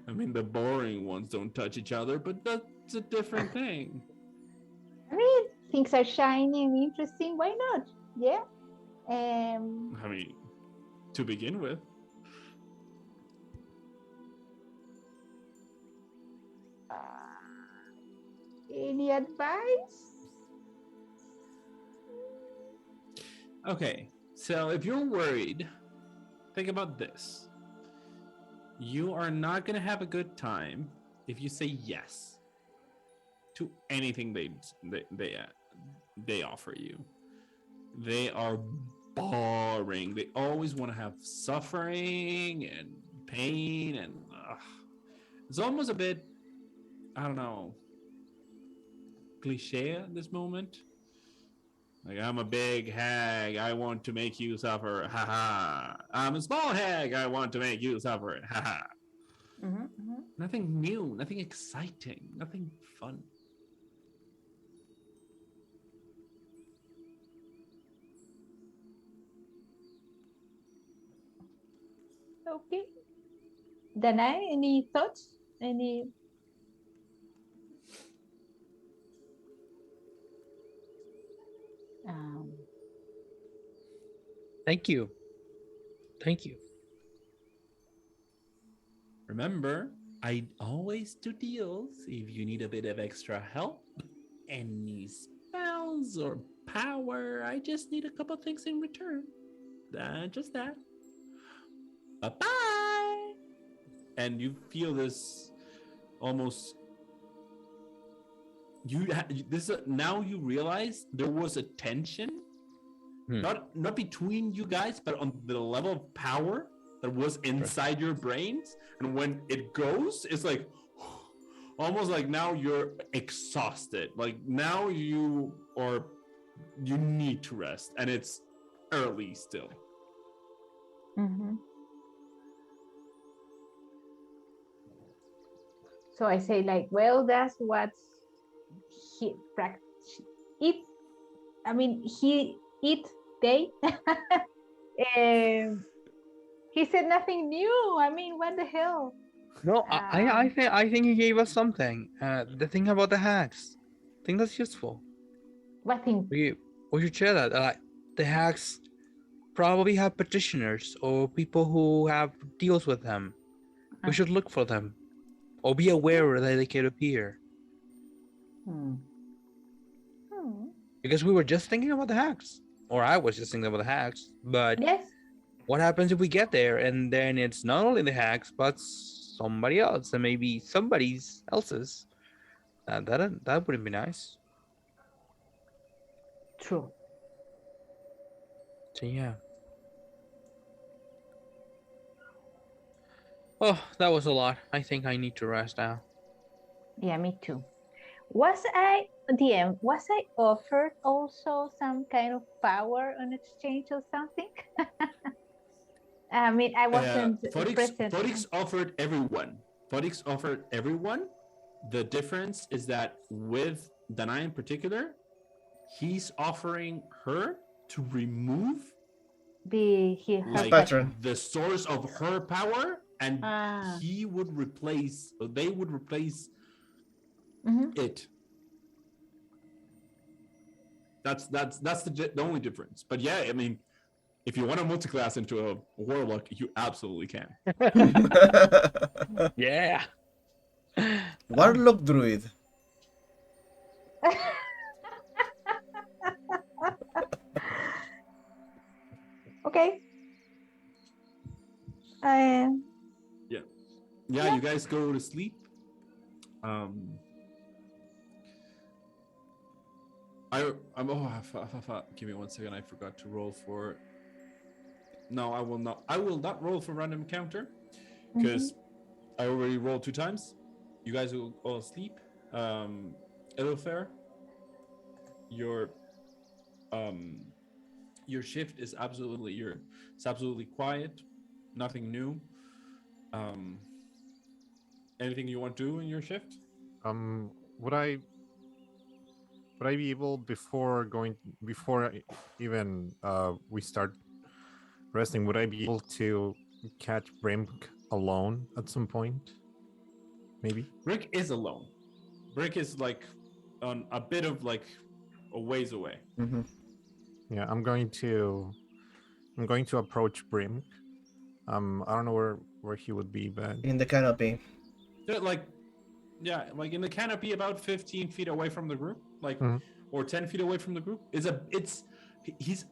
I mean, the boring ones don't touch each other, but that's a different thing. I mean, things are shiny and interesting. Why not? Yeah. I mean, to begin with. Any advice? Okay, so if you're worried, think about this. You are not going to have a good time if you say yes to anything they offer you. They are boring. They always want to have suffering and pain, and it's almost a bit, I don't know, cliche at this moment. Like, I'm a big hag, I want to make you suffer, haha. I'm a small hag, I want to make you suffer, haha. Nothing new, nothing exciting, nothing fun. Okay. Danáe, any thoughts? Any? Thank you. Thank you. Remember, I always do deals if you need a bit of extra help. Any spells or power, I just need a couple things in return. Just that. Bye-bye! And you feel this almost... now you realize there was a tension, not between you guys, but on the level of power that was inside your brains. And when it goes, it's like almost like now you're exhausted. Like now you need to rest, and it's early still. So I say, like, well, that's what he practiced. They He said nothing new. I mean, what the hell? No, I think he gave us something. The thing about the hacks. I think that's useful. What thing? We should share that. The hacks probably have petitioners or people who have deals with them. We should look for them or be aware that they could appear. Hmm. Because we were just thinking about the hacks, or I was just thinking about the hacks. But Yes. what happens if we get there and then it's not only the hacks but somebody else and maybe somebody else's? That wouldn't be nice. True. So yeah. Oh, that was a lot. I think I need to rest now. Yeah, me too. Was I offered also some kind of power on exchange or something? I mean, I wasn't present. Fodhyx offered everyone. Fodhyx offered everyone. The difference is that with Danáe in particular, he's offering her to remove her patron. the source of her power, and he would replace, or they would replace it. That's the only difference. But yeah, I mean, if you want to multiclass into a warlock, you absolutely can. Yeah. Warlock druid. Okay. Yeah, you guys go to sleep. Give me 1 second. I forgot to roll for. No, I will not. I will not roll for random encounter because I already rolled 2 times. You guys will all sleep. Elilfair, your shift is absolutely quiet. Nothing new. Anything you want to do in your shift? Would I be able before even we start resting? Would I be able to catch Brinkk alone at some point? Maybe. Brinkk is alone. Brinkk is like on a bit of like a ways away. Mm-hmm. Yeah, I'm going to approach Brinkk. I don't know where he would be, but In the canopy. Like in the canopy, about 15 feet away from the group, or 10 feet away from the group. He's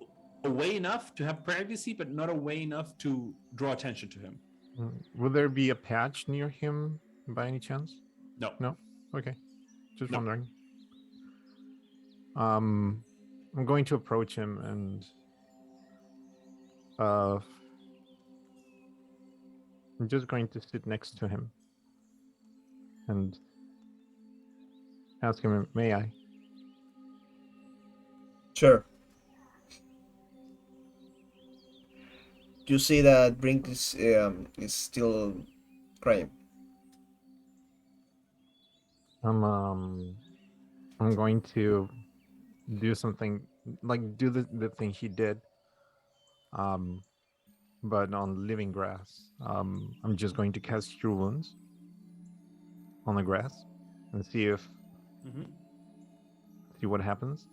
away enough to have privacy, but not away enough to draw attention to him. Would there be a patch near him by any chance? No. Okay, just wondering. I'm going to approach him and I'm just going to sit next to him and ask him, may I? Sure. You see that Brinkk is still crying. I'm going to do something do the thing he did, but on living grass. I'm just going to cast Cure Wounds on the grass and see what happens.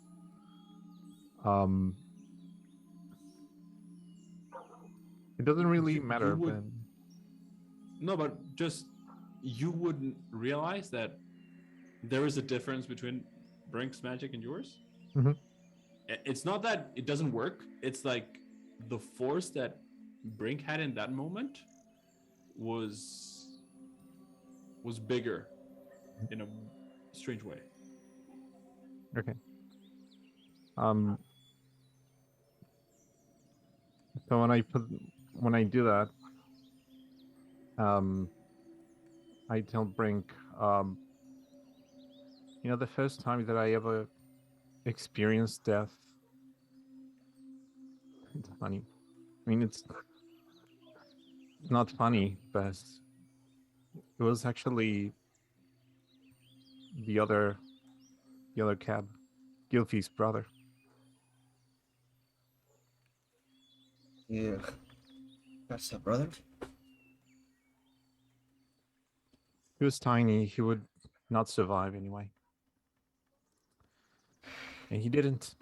It doesn't really matter. No, but just you wouldn't realize that there is a difference between Brink's magic and yours. Mm-hmm. It's not that it doesn't work. It's like the force that Brinkk had in that moment was bigger in a strange way. Okay. So when I do that, I tell Brinkk, the first time that I ever experienced death, it's funny. I mean, it's not funny, but it was actually the other cab, Gylfi's brother. Yeah. That's a brother. He was tiny. He would not survive anyway. And he didn't.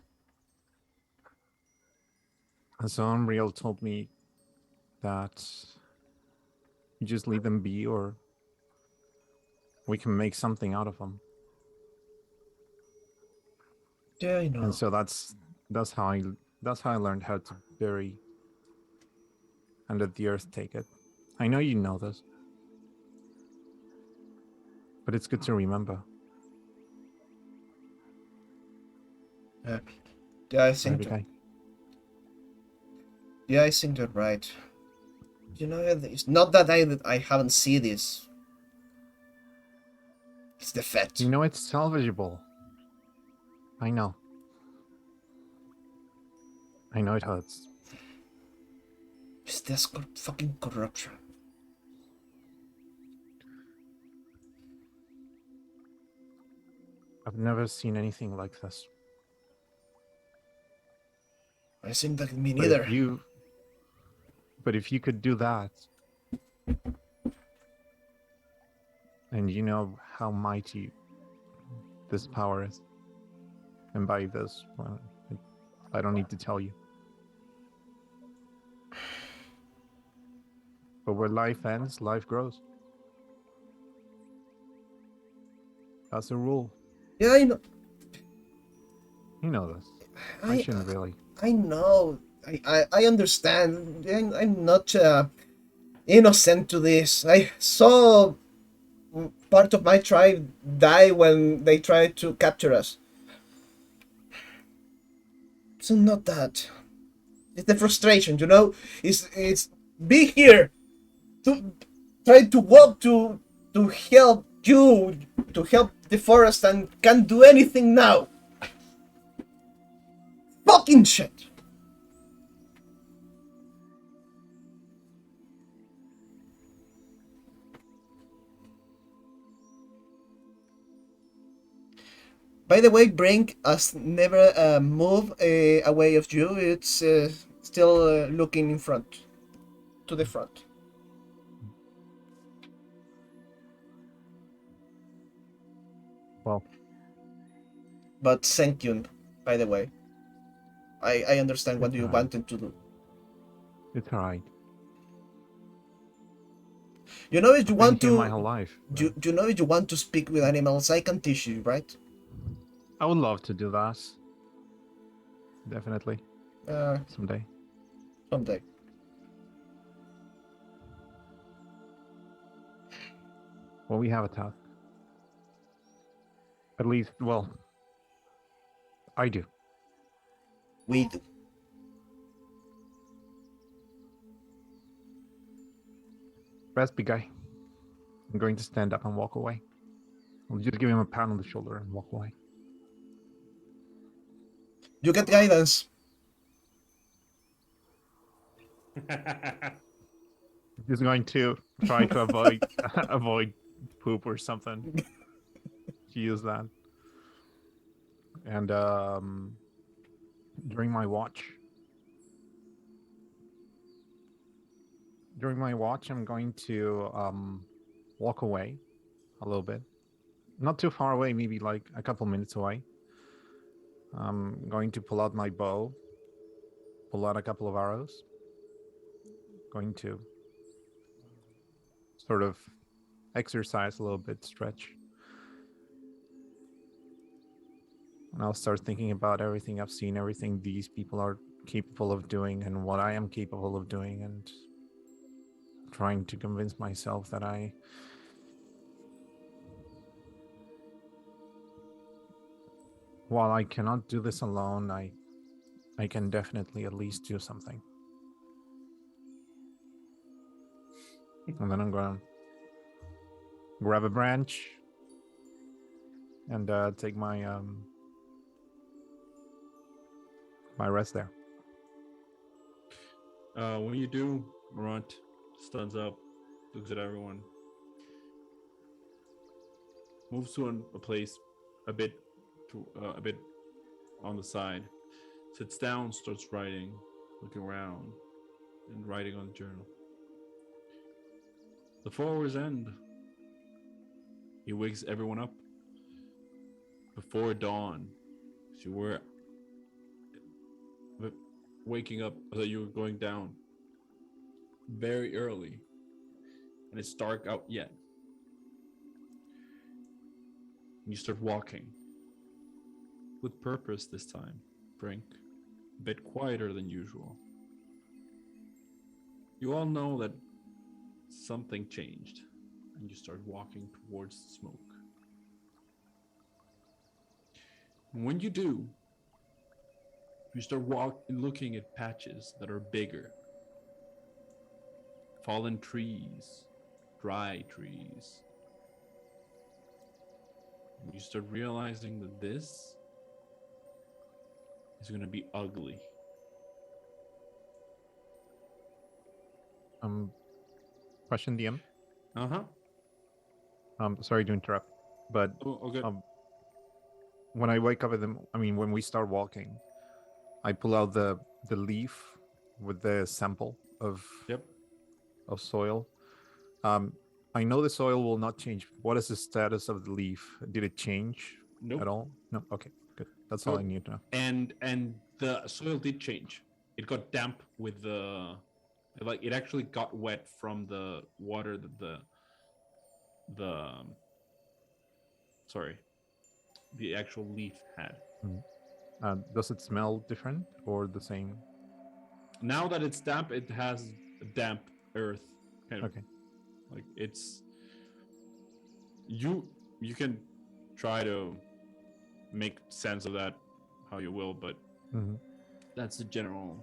And so Unreal told me that you just leave them be, or we can make something out of them. Yeah, I know. And so that's how I learned how to bury and let the earth take it. I know you know this, but it's good to remember. Yeah, I think. Okay. Yeah, I think you're right. You know, it's not that I haven't seen this. It's the fact. You know it's salvageable. I know. I know it hurts. It's this fucking corruption. I've never seen anything like this. I think that me But neither. if you could do that, and you know how mighty this power is, and by this, well, I don't need to tell you. But where life ends, life grows. That's a rule. Yeah, I know. You know this. I shouldn't really. I know. I understand. I'm not innocent to this. I saw part of my tribe die when they tried to capture us. It's not that. It's the frustration, you know? It's be here to try to walk to help you, to help the forest, and can't do anything now. Fucking shit. By the way, Brinkk has never moved away of you. It's still looking in front, to the front. Well, but thank you, by the way. I understand what It's you alright. wanted to do. It's alright. You know, if you I've want been here my to, whole life. you know, if you want to speak with animals, I can teach you, right? I would love to do that. Definitely. Someday. Someday. Well, we have a task. At least, well, I do. We do. Raspy guy. I'm going to stand up and walk away. I'll just give him a pat on the shoulder and walk away. You get guidance. He's going to try to avoid avoid poop or something. To use that. And during my watch, I'm going to walk away a little bit. Not too far away, maybe like a couple minutes away. I'm going to pull out my bow, pull out a couple of arrows. Going to sort of exercise a little bit, stretch. And I'll start thinking about everything I've seen, everything these people are capable of doing, and what I am capable of doing, and trying to convince myself that while I cannot do this alone, I can definitely at least do something. And then I'm gonna grab a branch and take my my rest there. When you do, Laurent stands up, looks at everyone, moves to a place a bit on the side, sits down, starts writing, looking around, and writing on the journal. the forest end. He wakes everyone up before dawn. You were waking up, so you were going down very early, and it's dark out yet. And you start walking with purpose this time, Brinkk. A bit quieter than usual. You all know that something changed, and you start walking towards the smoke. And when you do, you start looking at patches that are bigger. Fallen trees, dry trees. And you start realizing that this is going to be ugly. Question, DM. Uh-huh. Sorry to interrupt, but Oh, okay. when I wake up when we start walking, I pull out the leaf with the sample of soil. I know the soil will not change. What is the status of the leaf? Did it change at all? No. Okay, good. That's all I need to know. And the soil did change. It got damp with it actually got wet from the water that the actual leaf had. Does it smell different or the same? Now that it's damp, it has damp earth kind of. Okay. Like it's you can try to make sense of that how you will, but that's the general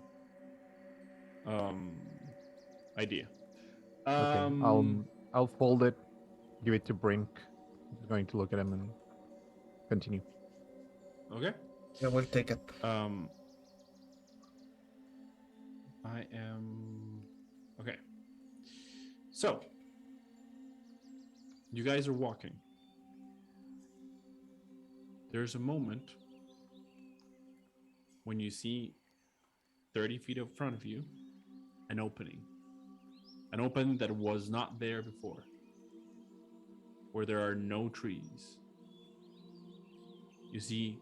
idea. Okay. I'll fold it, give it to Brinkk. He's going to look at him and continue. Okay. I will take it. I am okay. So you guys are walking. There's a moment when you see 30 feet in front of you an opening that was not there before, where there are no trees. You see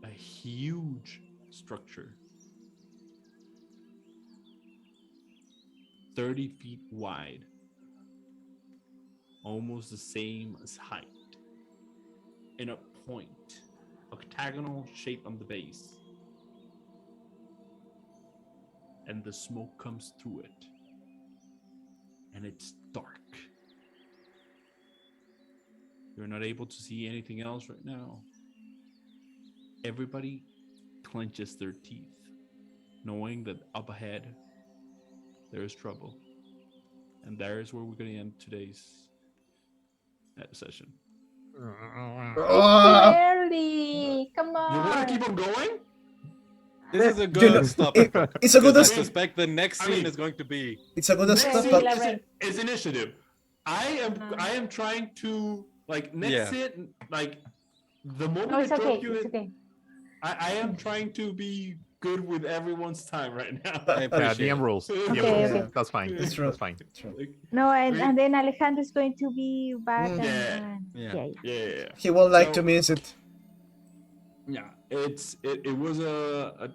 a huge structure, 30 feet wide, almost the same as height, in a point, octagonal shape on the base. And the smoke comes through it. And it's dark. You're not able to see anything else right now. Everybody clenches their teeth, knowing that up ahead there is trouble. And there is where we're going to end today's session. Early. Come You want to on. keep on going? This is a good stop. It's a good I stop. suspect the next scene is going to be. It's a good Next stop. scene Elaborate. is initiative. I am trying to next it the moment No, it's I okay. drop you It's in, okay. I am trying to be good with everyone's time right now. I appreciate DM it. rules. DM Okay, rules. okay. That's fine. It's true. That's fine. It's true. No, Really? and then Alejandro is going to be back. Mm. Yeah. Yeah. He won't like So- to miss it. Yeah, it was a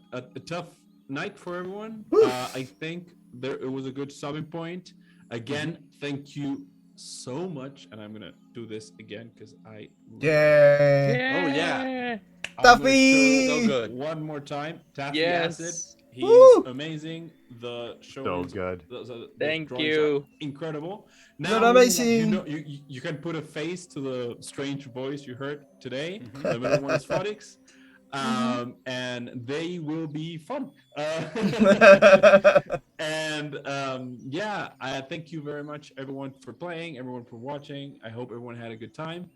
tough night for everyone. Woo. I think it was a good stopping point. Again, thank you so much, and I'm gonna do this again because I Yeah. Oh, yeah. I'm gonna Taffy! show So good. one more time. TaffyAcid, Yes. he's Woo. amazing. The show So is good. the Thank drawings are you. incredible. You're Now amazing. you can put a face to the strange voice you heard today. The middle one is Fodhyx. And they will be fun. I thank you very much, everyone, for playing, everyone for watching. I hope everyone had a good time,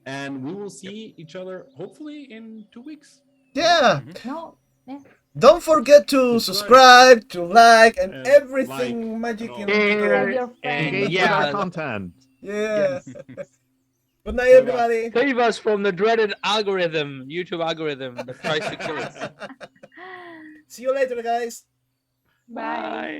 and we will see each other hopefully in 2 weeks. Yeah. No. Yeah. Don't forget to subscribe, to like, and And everything like, magic and in all. Tell Twitter. your friends. Engage with Yeah. our content. Yeah. Yes. Good night, everybody. Save us from the dreaded algorithm, YouTube algorithm that tries to kill us. See you later, guys. Bye. Bye.